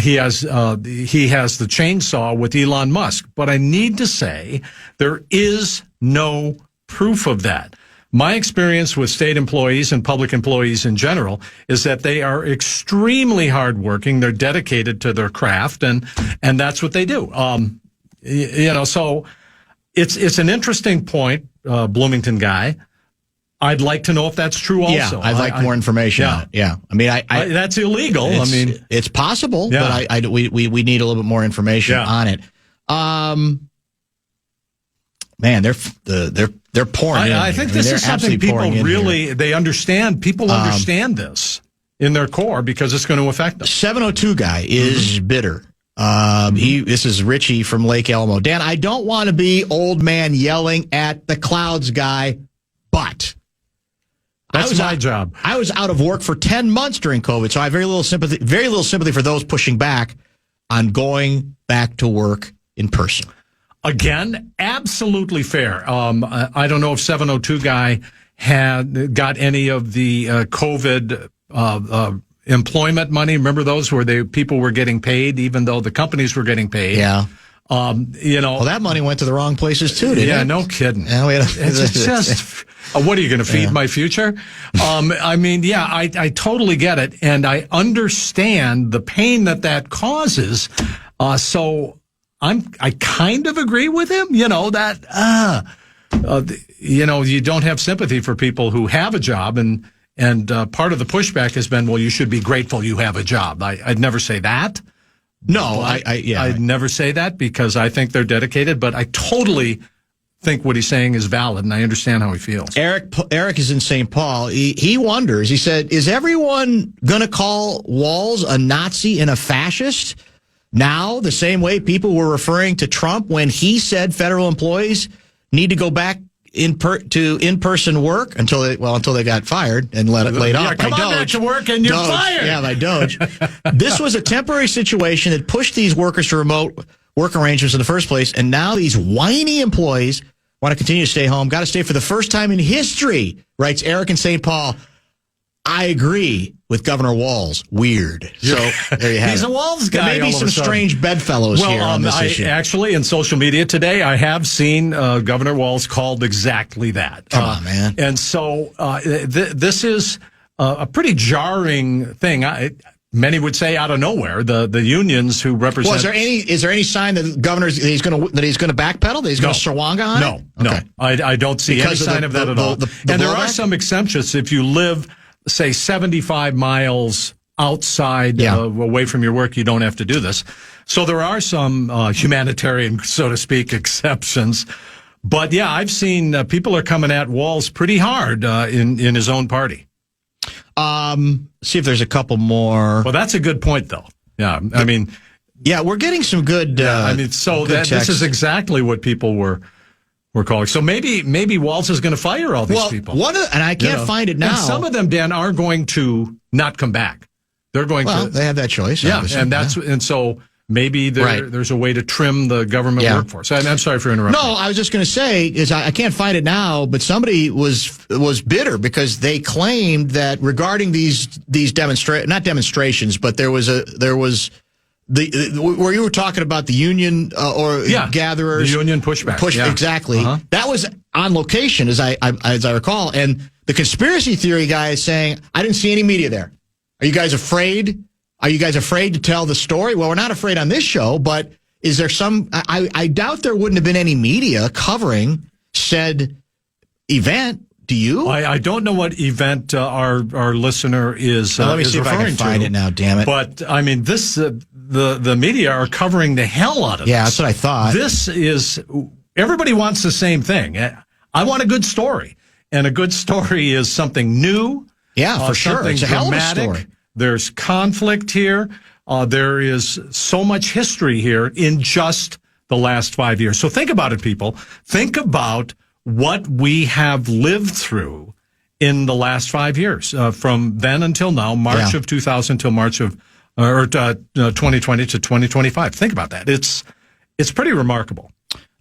he has the chainsaw with Elon Musk. But I need to say there is no proof of that. My experience with state employees and public employees in general is that they are extremely hardworking. They're dedicated to their craft, and that's what they do. So it's an interesting point, Bloomington guy. I'd like to know if that's true also. Yeah, I'd like more information on it. Yeah. I mean, that's illegal. It's possible, but we need a little bit more information on it. Man, they're pouring in. I think this is something people really, they understand. People understand this in their core because it's going to affect them. 702 guy is bitter. This is Richie from Lake Elmo. Dan, I don't want to be old man yelling at the clouds guy, but that's my job. I was out of work for 10 months during COVID, so I have very little sympathy for those pushing back on going back to work in person. Again, absolutely fair. I don't know if 702 guy got any of the COVID employment money. Remember those where people were getting paid even though the companies were getting paid? Yeah. Well, that money went to the wrong places too, didn't it? Yeah, no kidding. It's just, what are you going to feed my future? I totally get it. And I understand the pain that causes. So I kind of agree with him, you don't have sympathy for people who have a job, and part of the pushback has been, well, you should be grateful you have a job. I'd never say that. No, I'd never say that because I think they're dedicated, but I totally think what he's saying is valid, and I understand how he feels. Eric is in St. Paul. He wonders, he said, is everyone going to call Walz a Nazi and a fascist? Now, the same way people were referring to Trump when he said federal employees need to go back to in-person work until they got fired and laid off by Doge. Come on back to work and you're fired. Yeah, by Doge. This was a temporary situation that pushed these workers to remote work arrangements in the first place, and now these whiny employees want to continue to stay home. Got to stay for the first time in history, writes Eric in St. Paul. I agree with Governor Walz. Weird. So there you have it. He's a Walz guy. There may be some strange bedfellows here on this issue. Actually, in social media today, I have seen Governor Walz called exactly that. Come on, man. And so this is a pretty jarring thing. Many would say out of nowhere. The unions who represent. Well, is there any sign that the governor he's going to backpedal? That he's going to Sawanga on it? No. I don't see any sign of that at all. And there are some exemptions if you live, say, 75 miles outside, away from your work, you don't have to do this. So there are some humanitarian, so to speak, exceptions. But yeah, I've seen people are coming at Walz pretty hard in his own party. See if there's a couple more. Well, that's a good point, though. Yeah, I mean, yeah, we're getting some good. This is exactly what people were calling. So maybe Walz is going to fire all these people. And I can't find it now. And some of them, Dan, are going to not come back. They're going to. They have that choice. Yeah, and so maybe there's a way to trim the government workforce. I'm sorry for interrupting. No, I was just going to say I can't find it now, but somebody was bitter because they claimed that regarding these not demonstrations, but there was where you were talking about the union gatherers, the union pushback, exactly. That was on location, as I recall, and the conspiracy theory guy is saying, I didn't see any media there. Are you guys afraid? Are you guys afraid to tell the story? Well, we're not afraid on this show, but is there some? I doubt there wouldn't have been any media covering said event. Do you? I don't know what event our listener is. Let me see if I can find it now. Damn it! But I mean, this the media are covering the hell out of. Yeah, this. That's what I thought. This is everybody wants the same thing. I want a good story, And a good story is something new. Yeah, for sure. It's a hell of a story. There's conflict here. There is so much history here in just the last 5 years. So think about it, people. Think about what we have lived through in the last 5 years, from then until now, March of 2000 till March of 2020 to 2025. Think about that. It's pretty remarkable.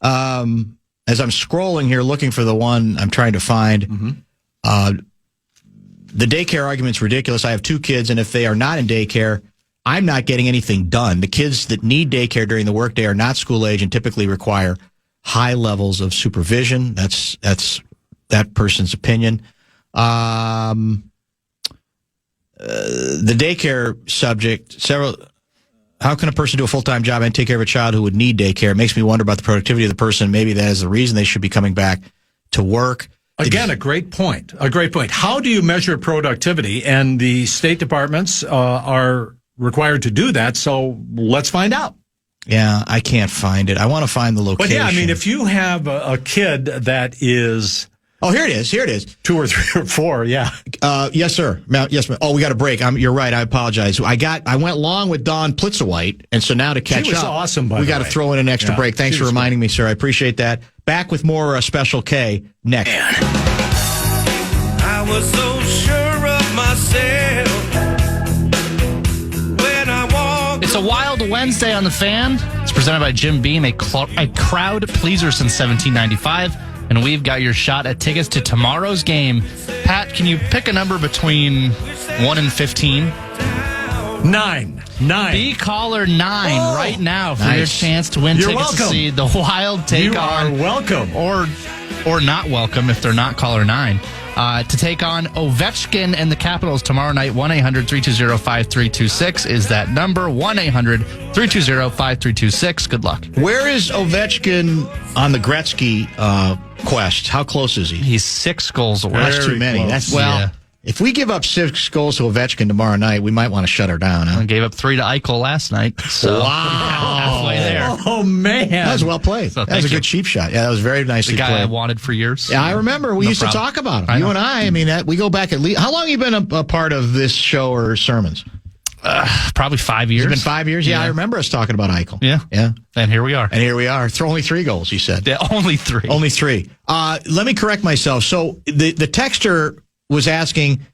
As I'm scrolling here, looking for the one I'm trying to find, the daycare argument's ridiculous. I have 2 kids, and if they are not in daycare, I'm not getting anything done. The kids that need daycare during the workday are not school age and typically require high levels of supervision. That's that person's opinion. The daycare subject, how can a person do a full-time job and take care of a child who would need daycare? It makes me wonder about the productivity of the person. Maybe that is the reason they should be coming back to work. Again, a great point. A great point. How do you measure productivity? And the state departments are required to do that, so let's find out. Yeah, I can't find it. I want to find the location. But yeah, I mean, if you have a kid that is... Oh, here it is. 2 or 3 or 4, yeah. Yes, sir. Yes, ma'am. Oh, we got a break. You're right. I apologize. I went long with Dawn Plitzuweit, and so now to catch up... She was awesome, by the way. We got to throw in an extra break. Thanks for reminding me, sir. I appreciate that. Back with more Special K next. I was so sure of myself. It's a Wild Wednesday on the Fan. It's presented by Jim Beam, a crowd pleaser since 1795. And we've got your shot at tickets to tomorrow's game. Pat, can you pick a number between 1 and 15? 9. Be caller 9 right now for your chance to win tickets to see the Wild take on. You are welcome. Or not welcome if they're not caller 9. To take on Ovechkin and the Capitals tomorrow night. 1-800-320-5326 is that number. 1-800-320-5326. Good luck. Where is Ovechkin on the Gretzky quest? How close is he? He's 6 goals away. That's too many. If we give up 6 goals to Ovechkin tomorrow night, we might want to shut her down. Huh? I gave up 3 to Eichel last night. So wow. Halfway there. Oh, man. That was well played. So that was a good cheap shot. Yeah, that was very nicely played. The guy I wanted for years. Yeah, I remember. We used to talk about him. You and I mean, we go back at least. How long have you been a part of this show or sermons? Probably 5 years. It's been 5 years? Yeah, I remember us talking about Eichel. Yeah. And here we are. Only 3 goals, he said. Yeah, only 3. Only 3. Let me correct myself. So the texter was asking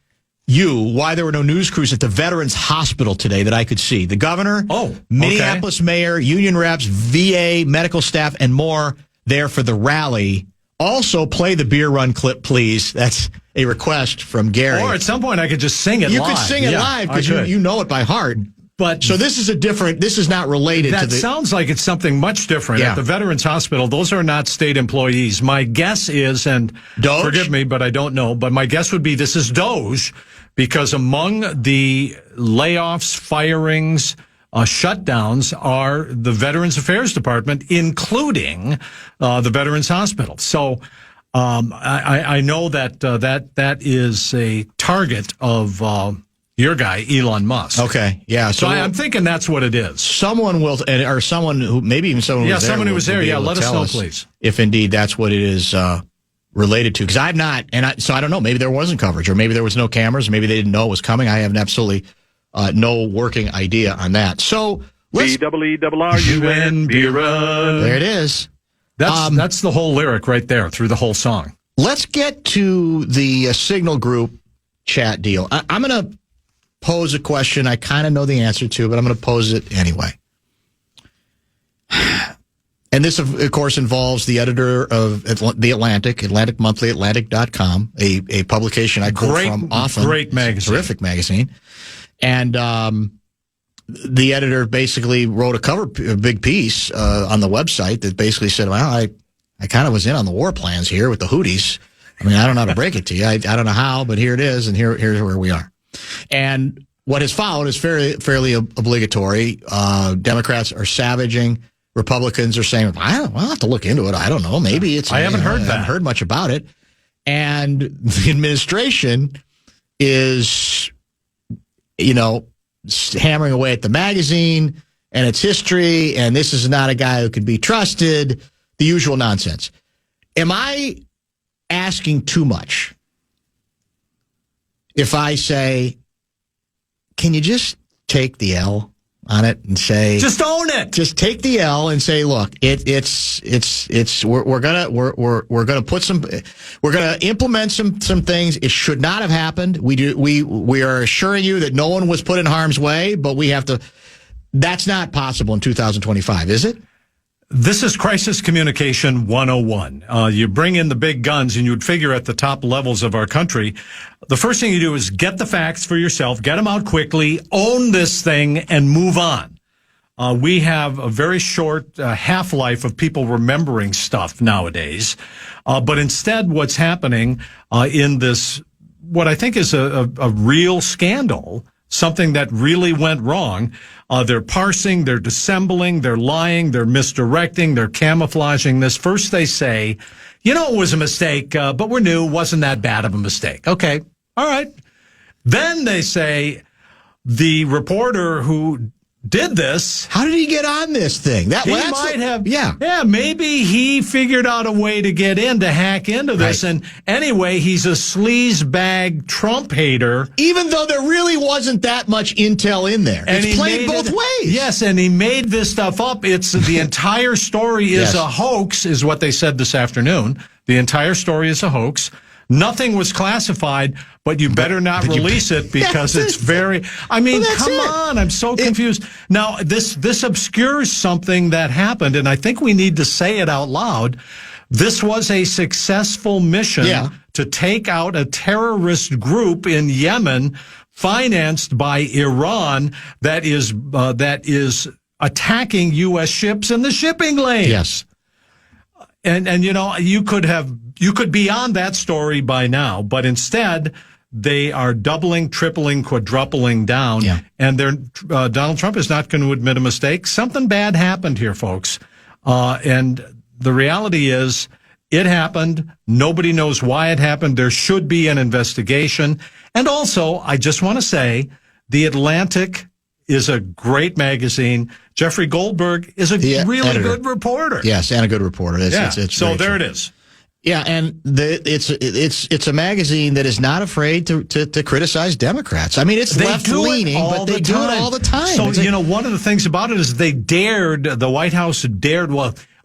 why there were no news crews at the Veterans Hospital today that I could see. The governor, Minneapolis mayor, union reps, VA, medical staff, and more there for the rally. Also, play the beer run clip, please. That's a request from Gary. Or at some point, I could just sing it live. You could sing it live because you know it by heart. But so this is this is not related to that sounds like it's something much different. At the Veterans Hospital, those are not state employees. My guess is, and Doge? Forgive me, but I don't know, but my guess would be this is Doge, because among the layoffs, firings, shutdowns are the Veterans Affairs Department, including the Veterans Hospital. So I know that that is a target of your guy, Elon Musk. Okay, yeah. So I'm thinking that's what it is. Someone will, or someone who, maybe even someone who was there. Someone who was there. Yeah, let us know, please. If indeed that's what it is related to. Because I've not, so I don't know. Maybe there wasn't coverage, or maybe there was no cameras. Maybe they didn't know it was coming. I have absolutely no working idea on that. So let's. B-double-E-double-R-U-N, beer run. There it is. That's the whole lyric right there through the whole song. Let's get to the Signal Group chat deal. I'm going to pose a question I kind of know the answer to, but I'm going to pose it anyway. And this, of course, involves the editor of The Atlantic Monthly, Atlantic.com, a publication I quote from often. Great magazine. Terrific magazine. And the editor basically wrote a big piece on the website that basically said, well, I kind of was in on the war plans here with the Houthis. I mean, I don't know how to break it to you. I don't know how, but here it is, and here's where we are. And what has followed is fairly obligatory. Democrats are savaging. Republicans are saying, I'll have to look into it. I don't know. Maybe it's... I haven't heard that. I haven't heard much about it. And the administration is, hammering away at the magazine and its history, and this is not a guy who could be trusted, the usual nonsense. Am I asking too much if I say, can you just take the L on it and say, just own it. Just take the L and say, look, we're gonna implement some things. It should not have happened. We are assuring you that no one was put in harm's way, but we have to. That's not possible in 2025, is it? This is crisis communication 101. You bring in the big guns, and you would figure at the top levels of our country, the first thing you do is get the facts for yourself, get them out quickly, own this thing, and move on. We have a very short half-life of people remembering stuff nowadays. But instead, what's happening in this, what I think is a real scandal, something that really went wrong, they're parsing, they're dissembling, they're lying, they're misdirecting, they're camouflaging this. First they say, it was a mistake, but we're new, wasn't that bad of a mistake. Okay, all right. Then they say the reporter who did this. How did he get on this thing? Maybe he figured out a way to get in, to hack into this. Right. And anyway, he's a sleazebag Trump hater. Even though there really wasn't that much intel in there. And it's played both ways. Yes, and he made this stuff up. It's the entire story is a hoax, is what they said this afternoon. The entire story is a hoax. Nothing was classified, but you better not release it because it's very. I mean, come on! I'm so confused. Now, this obscures something that happened, and I think we need to say it out loud. This was a successful mission to take out a terrorist group in Yemen, financed by Iran, that is attacking U.S. ships in the shipping lane. Yes. And you could be on that story by now, but instead they are doubling, tripling, quadrupling down. Yeah. And Donald Trump is not going to admit a mistake. Something bad happened here, folks. And the reality is it happened. Nobody knows why it happened. There should be an investigation. And also, I just want to say, The Atlantic is a great magazine. Jeffrey Goldberg is a really good reporter. Yes, and a good reporter. It's so there it is. Yeah, and it's a magazine that is not afraid to criticize Democrats. I mean, it's left-leaning, but they do it all the time. So, one of the things about it is the White House dared,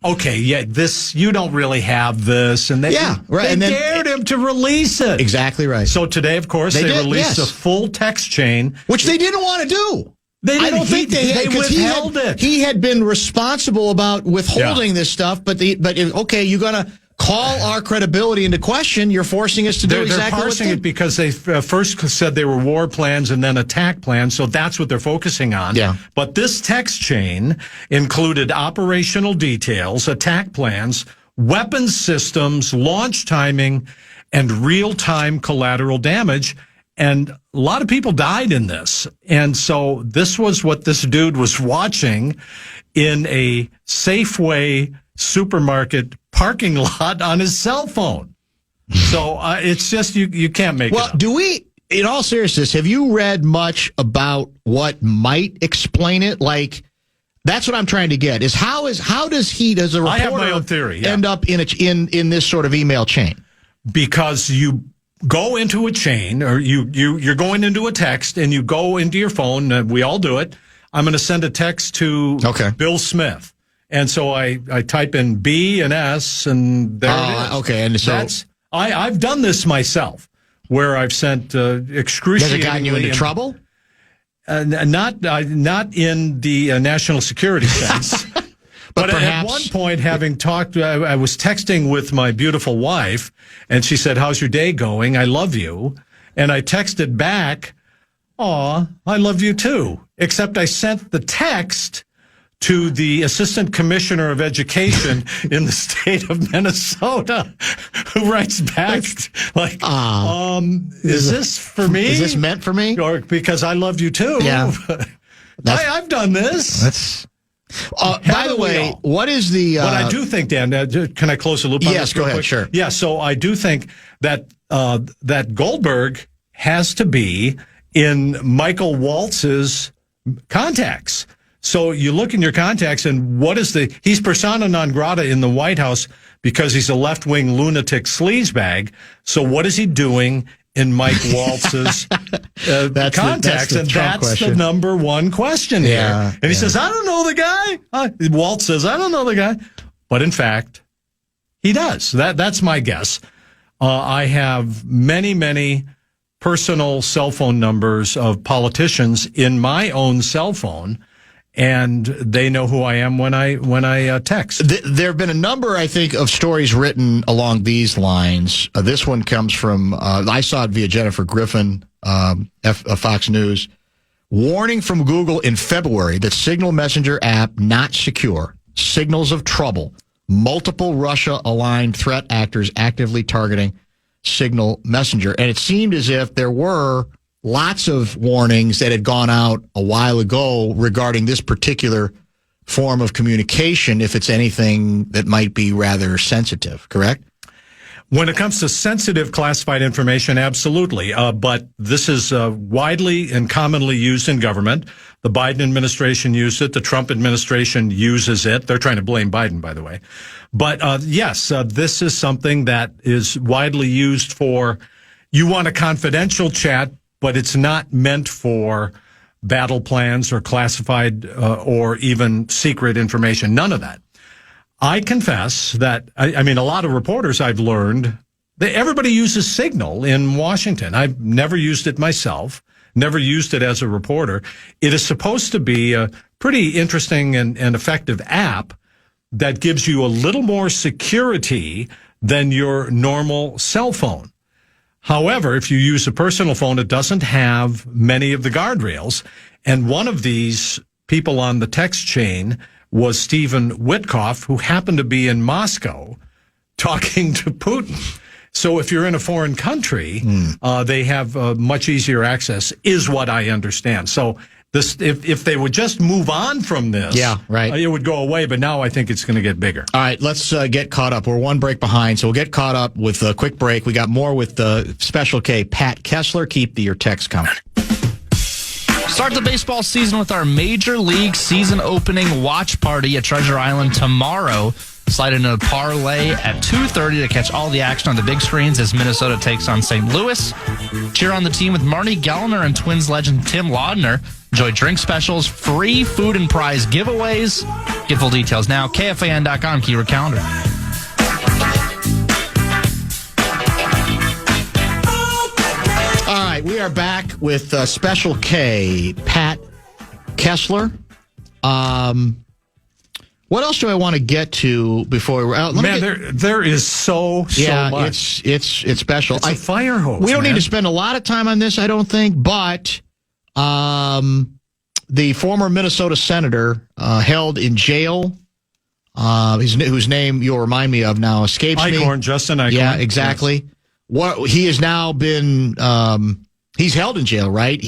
okay, you don't really have this. And they dared him to release it. Exactly right. So today, of course, they released a full text chain. Which they didn't want to do. I don't think they withheld it. He had been responsible about withholding this stuff, but you're going to call our credibility into question. You're forcing us to do exactly what they're parsing it because they first said they were war plans and then attack plans, so that's what they're focusing on. Yeah. But this text chain included operational details, attack plans, weapons systems, launch timing, and real-time collateral damage. And a lot of people died in this. And so this was what this dude was watching in a Safeway supermarket parking lot on his cell phone. So it's just, you can't make it up. In all seriousness, have you read much about what might explain it? Like, that's what I'm trying to get, is how does a reporter I have my own theory, end up in this sort of email chain? Because you go into a chain, or you're going into a text, and you go into your phone. We all do it. I'm going to send a text to Bill Smith, and so I type in B and S, and there it is. Okay, and so I've done this myself, where I've sent excruciatingly. Has it gotten you into trouble? Not in the national security sense. But at one point, having talked, I was texting with my beautiful wife, and she said, "How's your day going? I love you." And I texted back, "Aw, I love you too." Except I sent the text to the Assistant Commissioner of Education in the state of Minnesota, who writes back like, "Is this for me? Is this meant for me? Or because I love you too?" Yeah, I've done this. By the way, what is the... But I do think, Dan, can I close the loop on this? Yes, go ahead, quick? sure. Yeah, so I do think that that Goldberg has to be in Michael Waltz's contacts. So you look in your contacts, and he's persona non grata in the White House because he's a left-wing lunatic sleazebag. So what is he doing in Mike Waltz's contacts? That's the number one question here. And he says, I don't know the guy. Waltz says, I don't know the guy. But in fact, he does. That's my guess. I have many personal cell phone numbers of politicians in my own cell phone, and they know who I am when I text. There have been a number, I think, of stories written along these lines. This one comes from, I saw it via Jennifer Griffin, Fox News. Warning from Google in February that Signal Messenger app not secure. Signals of trouble. Multiple Russia-aligned threat actors actively targeting Signal Messenger. And it seemed as if there were lots of warnings that had gone out a while ago regarding this particular form of communication, if it's anything that might be rather sensitive, correct? When it comes to sensitive classified information, absolutely. But this is widely and commonly used in government. The Biden administration used it. The Trump administration uses it. They're trying to blame Biden, by the way. But yes, this is something that is widely used for, you want a confidential chat, but it's not meant for battle plans or classified or even secret information. None of that. I confess that, I mean, a lot of reporters I've learned, everybody uses Signal in Washington. I've never used it myself, never used it as a reporter. It is supposed to be a pretty interesting and effective app that gives you a little more security than your normal cell phone. However, if you use a personal phone, it doesn't have many of the guardrails. And one of these people on the text chain was Stephen Witkoff, who happened to be in Moscow talking to Putin. So if you're in a foreign country, they have much easier access, is what I understand. So this, if they would just move on from this, it would go away. But now I think it's going to get bigger. All right, let's get caught up. We're one break behind, so we'll get caught up with a quick break. We got more with Special K, Pat Kessler. Keep your text coming. Start the baseball season with our Major League season opening watch party at Treasure Island tomorrow. Slide into a parlay at 2:30 to catch all the action on the big screens as Minnesota takes on St. Louis. Cheer on the team with Marnie Gellner and Twins legend Tim Laudner. Enjoy drink specials, free food and prize giveaways. Get full details now. KFAN.com, keyword calendar. All right, we are back with Special K, Pat Kessler. What else do I want to get to before we're out? There is so much. It's special. It's a fire hose. We don't need to spend a lot of time on this, I don't think, but the former Minnesota senator held in jail, whose name you'll remind me of now escapes me. Justin Eichhorn. Yeah, exactly. Yes. What he has now been, he's held in jail, right?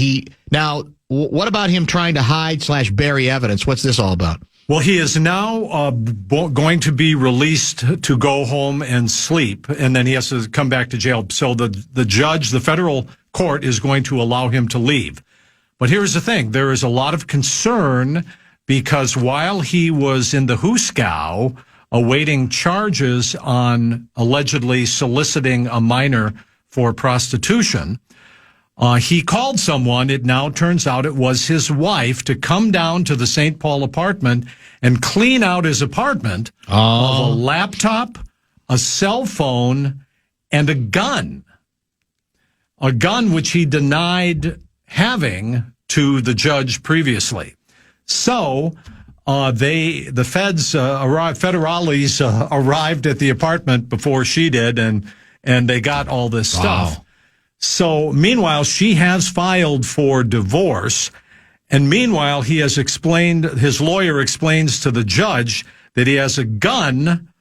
What about him trying to hide / bury evidence? What's this all about? Well, he is now going to be released to go home and sleep, and then he has to come back to jail. So the judge, the federal court, is going to allow him to leave. But here's the thing. There is a lot of concern because while he was in the Huskow awaiting charges on allegedly soliciting a minor for prostitution, he called someone, it now turns out it was his wife, to come down to the St. Paul apartment and clean out his apartment of a laptop, a cell phone, and a gun. A gun which he denied having to the judge previously. So the feds federales arrived at the apartment before she did, and they got all this stuff. So meanwhile, she has filed for divorce. And meanwhile, his lawyer explains to the judge that he has a gun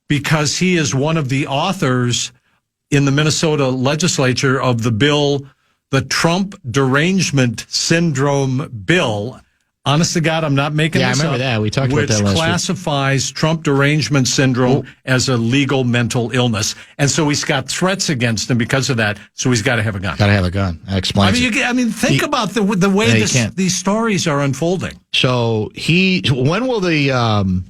because he is one of the authors in the Minnesota legislature of the bill, the Trump Derangement Syndrome Bill. Honest to God, I'm not making this up. Yeah, I remember that. We talked about that last week. Which classifies Trump derangement syndrome as a legal mental illness. And so he's got threats against him because of that, so he's got to have a gun. Got to have a gun. That explains it. Think about the way these stories are unfolding. So when will the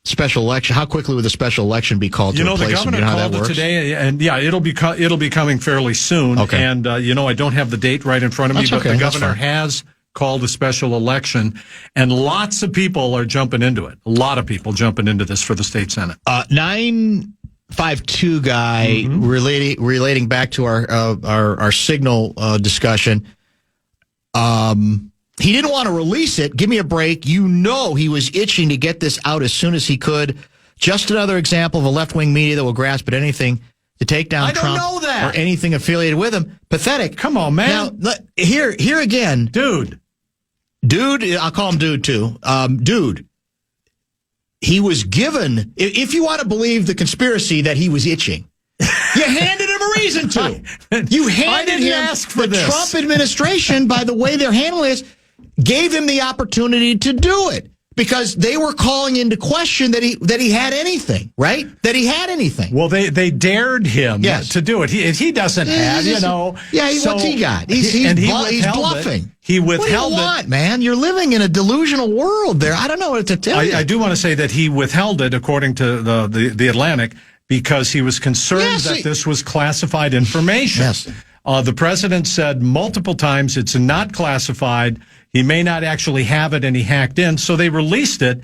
special election? How quickly would the special election be called to replace him? The governor called it today, and it'll be coming fairly soon. Okay. And I don't have the date right in front of me, but the governor has called a special election, and lots of people are jumping into it. A lot of people jumping into this for the state senate. 952 guy relating back to our signal discussion. He didn't want to release it. Give me a break. He was itching to get this out as soon as he could. Just another example of a left-wing media that will grasp at anything to take down Trump or anything affiliated with him. Pathetic. Come on, man. Now, here again. Dude, I'll call him dude too. Dude, he was given, if you want to believe the conspiracy that he was itching, you handed him a reason to. You handed him the Trump administration, by the way they're handling this, gave him the opportunity to do it. Because they were calling into question that he had anything, right? That he had anything. Well, they dared him to do it. He doesn't have, Yeah, what's he got? He's bluffing. He withheld what do you want, man? You're living in a delusional world there. I don't know what to tell you. I do want to say that he withheld it, according to the Atlantic, because he was concerned that this was classified information. Yes. The president said multiple times it's not classified. He may not actually have it, and he hacked in. So they released it.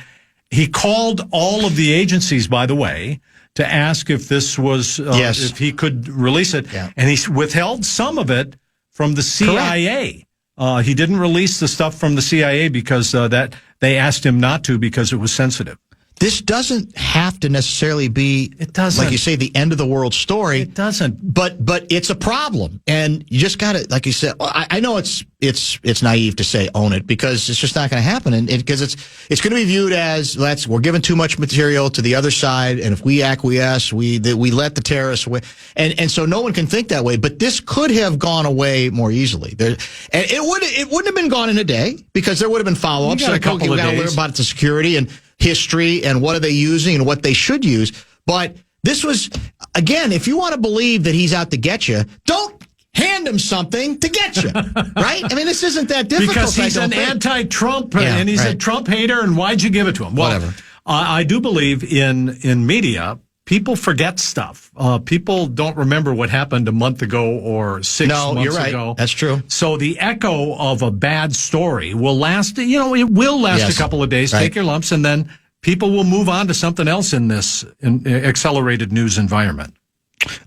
He called all of the agencies, by the way, to ask if this was, if he could release it. Yeah. And he withheld some of it from the CIA. He didn't release the stuff from the CIA because that they asked him not to because it was sensitive. This doesn't have to necessarily be, like you say, the end of the world story. It doesn't. But it's a problem. And you just got to, like you said, I know it's naive to say own it, because it's just not going to happen. And because it's going to be viewed as, we're giving too much material to the other side. And if we acquiesce, we let the terrorists away. And so no one can think that way. But this could have gone away more easily. And it wouldn't have been gone in a day, because there would have been follow-ups. We got to learn about the security and history and what are they using and what they should use. But this was, again, if you want to believe that he's out to get you, don't hand him something to get you, right? I mean, this isn't that difficult. Because he's an anti-Trump and he's a Trump hater, and why'd you give it to him? Well, whatever. I do believe in media. People forget stuff. People don't remember what happened a month ago or 6 months you're right. ago. That's true. So the echo of a bad story will last, it will last a couple of days. Right. Take your lumps, and then people will move on to something else in this accelerated news environment.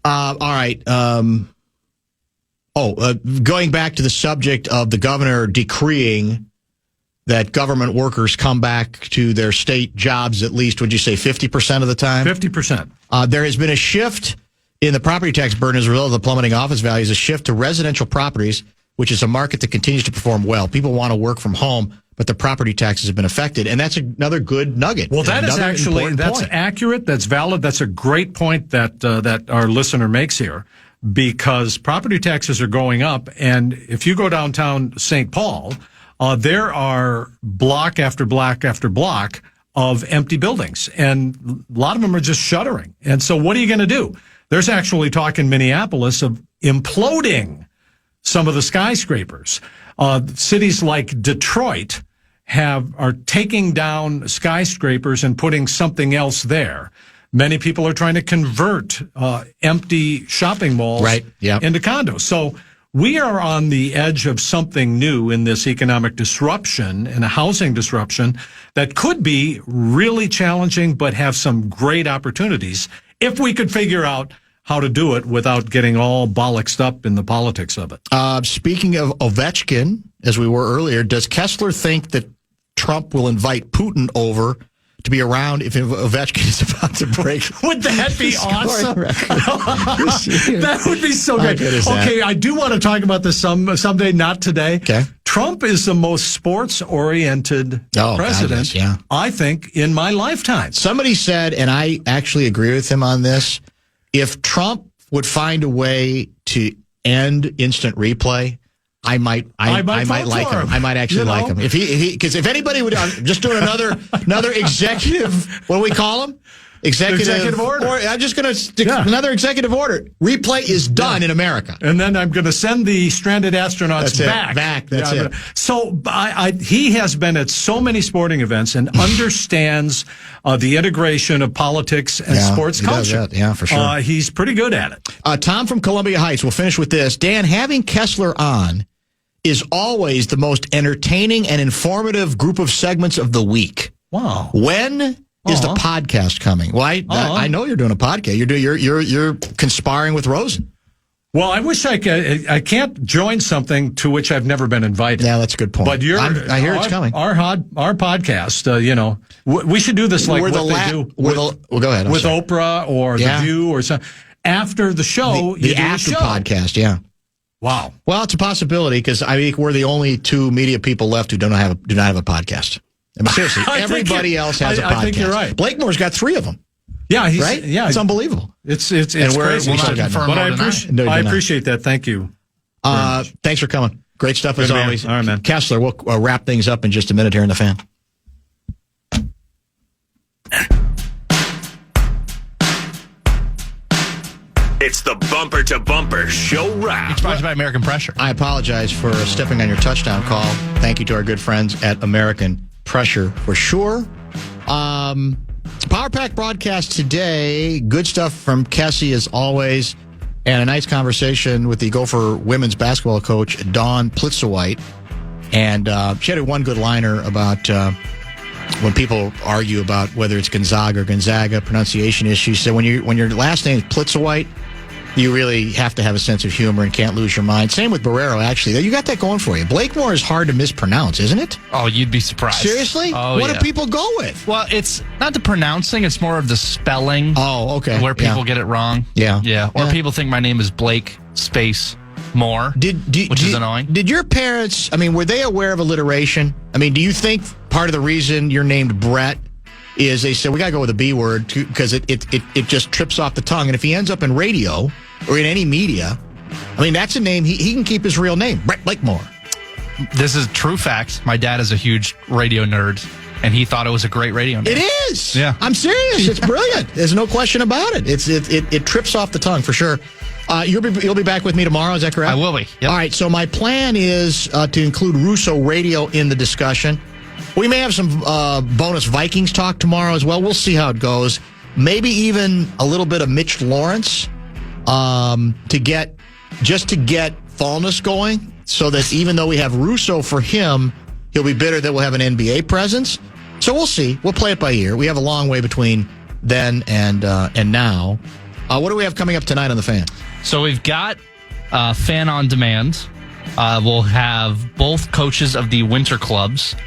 All right. Going back to the subject of the governor decreeing that government workers come back to their state jobs at least, would you say 50% of the time? 50%. There has been a shift in the property tax burden as a result of the plummeting office values, a shift to residential properties, which is a market that continues to perform well. People want to work from home, but the property taxes have been affected. And that's another good nugget. Well, that's accurate. That's valid. That's a great point that our listener makes here, because property taxes are going up. And if you go downtown St. Paul, there are block after block after block of empty buildings, and a lot of them are just shuttering. And so what are you going to do? There's actually talk in Minneapolis of imploding some of the skyscrapers. Cities like Detroit are taking down skyscrapers and putting something else there. Many people are trying to convert empty shopping malls into condos. So we are on the edge of something new in this economic disruption and a housing disruption that could be really challenging, but have some great opportunities if we could figure out how to do it without getting all bollocksed up in the politics of it. Speaking of Ovechkin, as we were earlier, does Kessler think that Trump will invite Putin over to be around if Ovechkin is about to break? Would that be awesome? That would be so good. Okay, I do want to talk about this someday, not today. Okay. Trump is the most sports-oriented president, I think, in my lifetime. Somebody said, and I actually agree with him on this, if Trump would find a way to end instant replay, I might like him. I might actually like him. Because if anybody would, just doing another executive, what do we call him? Executive order. I'm just going to another executive order. Replay is done in America. And then I'm going to send the stranded astronauts back. That's it. So he has been at so many sporting events and understands the integration of politics and sports culture. Yeah, for sure. He's pretty good at it. Tom from Columbia Heights. We'll finish with this. Dan, having Kessler on is always the most entertaining and informative group of segments of the week. Wow. When is the podcast coming? Well, I know you're doing a podcast. You're conspiring with Rosen. Well, I wish I could. I can't join something to which I've never been invited. Yeah, that's a good point. But I hear it's coming. Our podcast, we should do this like go ahead. With Oprah or The View or something. After the show, the after podcast, yeah. Wow. Well, it's a possibility because I think we're the only two media people left who do not have a podcast. I mean, seriously, everybody else has a podcast. I think you're right. Blakemore's got 3 of them. Yeah, right. Yeah, it's unbelievable. It's crazy. But I appreciate that. Thank you. Thanks for coming. Great stuff as always. All right, man. Kessler, we'll wrap things up in just a minute here in the Fan. It's the Bumper to Bumper Show Wrap. It's brought to you by American Pressure. I apologize for stepping on your touchdown call. Thank you to our good friends at American Pressure for sure. Power Pack broadcast today. Good stuff from Kessie as always. And a nice conversation with the Gopher women's basketball coach, Dawn Plitzuweit. And she had one good liner about when people argue about whether it's Gonzaga or Gonzaga, pronunciation issues. So when your last name is Plitzuweit, you really have to have a sense of humor and can't lose your mind. Same with Barreiro, actually. You got that going for you. Blakemore is hard to mispronounce, isn't it? Oh, you'd be surprised. Seriously? Oh, what do people go with? Well, it's not the pronouncing, it's more of the spelling. Oh, okay. Where people get it wrong. Yeah. Or people think my name is Blake space Moore, which is annoying. Did your parents, were they aware of alliteration? Do you think part of the reason you're named Brett is they said, we got to go with a B word because it just trips off the tongue. And if he ends up in radio or in any media, that's a name. He can keep his real name, Brett Blakemore. This is true fact. My dad is a huge radio nerd, and he thought it was a great radio name. It is. Yeah. I'm serious. It's brilliant. There's no question about it. It trips off the tongue for sure. You'll be back with me tomorrow. Is that correct? I will be. Yep. All right. So my plan is to include Russo Radio in the discussion. We may have some bonus Vikings talk tomorrow as well. We'll see how it goes. Maybe even a little bit of Mitch Lawrence to get fallness going, so that even though we have Russo for him, he'll be bitter that we'll have an NBA presence. So we'll see. We'll play it by ear. We have a long way between then and now. What do we have coming up tonight on the Fan? So we've got Fan on Demand. We'll have both coaches of the winter clubs.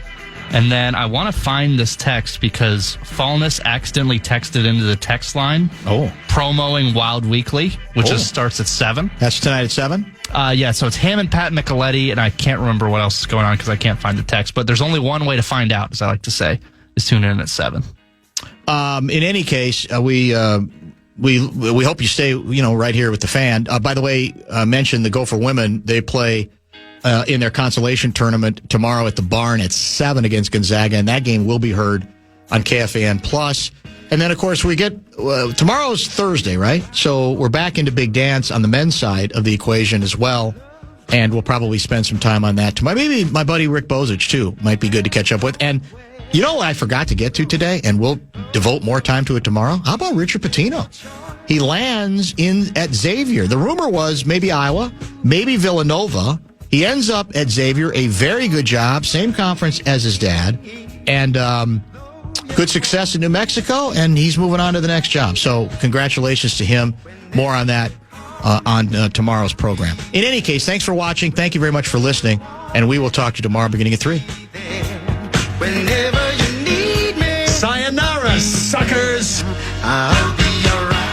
And then I want to find this text because Fallness accidentally texted into the text line. Promoing Wild Weekly, which starts at 7. That's tonight at 7? Yeah, so it's him and Pat Micheletti, and I can't remember what else is going on because I can't find the text. But there's only one way to find out, as I like to say, is tune in at 7. In any case, we hope you stay, right here with the Fan. By the way, mention the Gopher women. They play in their consolation tournament tomorrow at the Barn at 7 against Gonzaga, and that game will be heard on KFAN Plus. And then, of course, we get tomorrow's Thursday, right? So we're back into Big Dance on the men's side of the equation as well, and we'll probably spend some time on that. Maybe my buddy Rick Bozich, too, might be good to catch up with. And you know what I forgot to get to today, and we'll devote more time to it tomorrow? How about Richard Pitino? He lands at Xavier. The rumor was maybe Iowa, maybe Villanova. He ends up at Xavier, a very good job, same conference as his dad, and good success in New Mexico, and he's moving on to the next job. So congratulations to him. More on that on tomorrow's program. In any case, thanks for watching. Thank you very much for listening, and we will talk to you tomorrow beginning at 3. Whenever you need me. Sayonara, suckers. I'll be alright.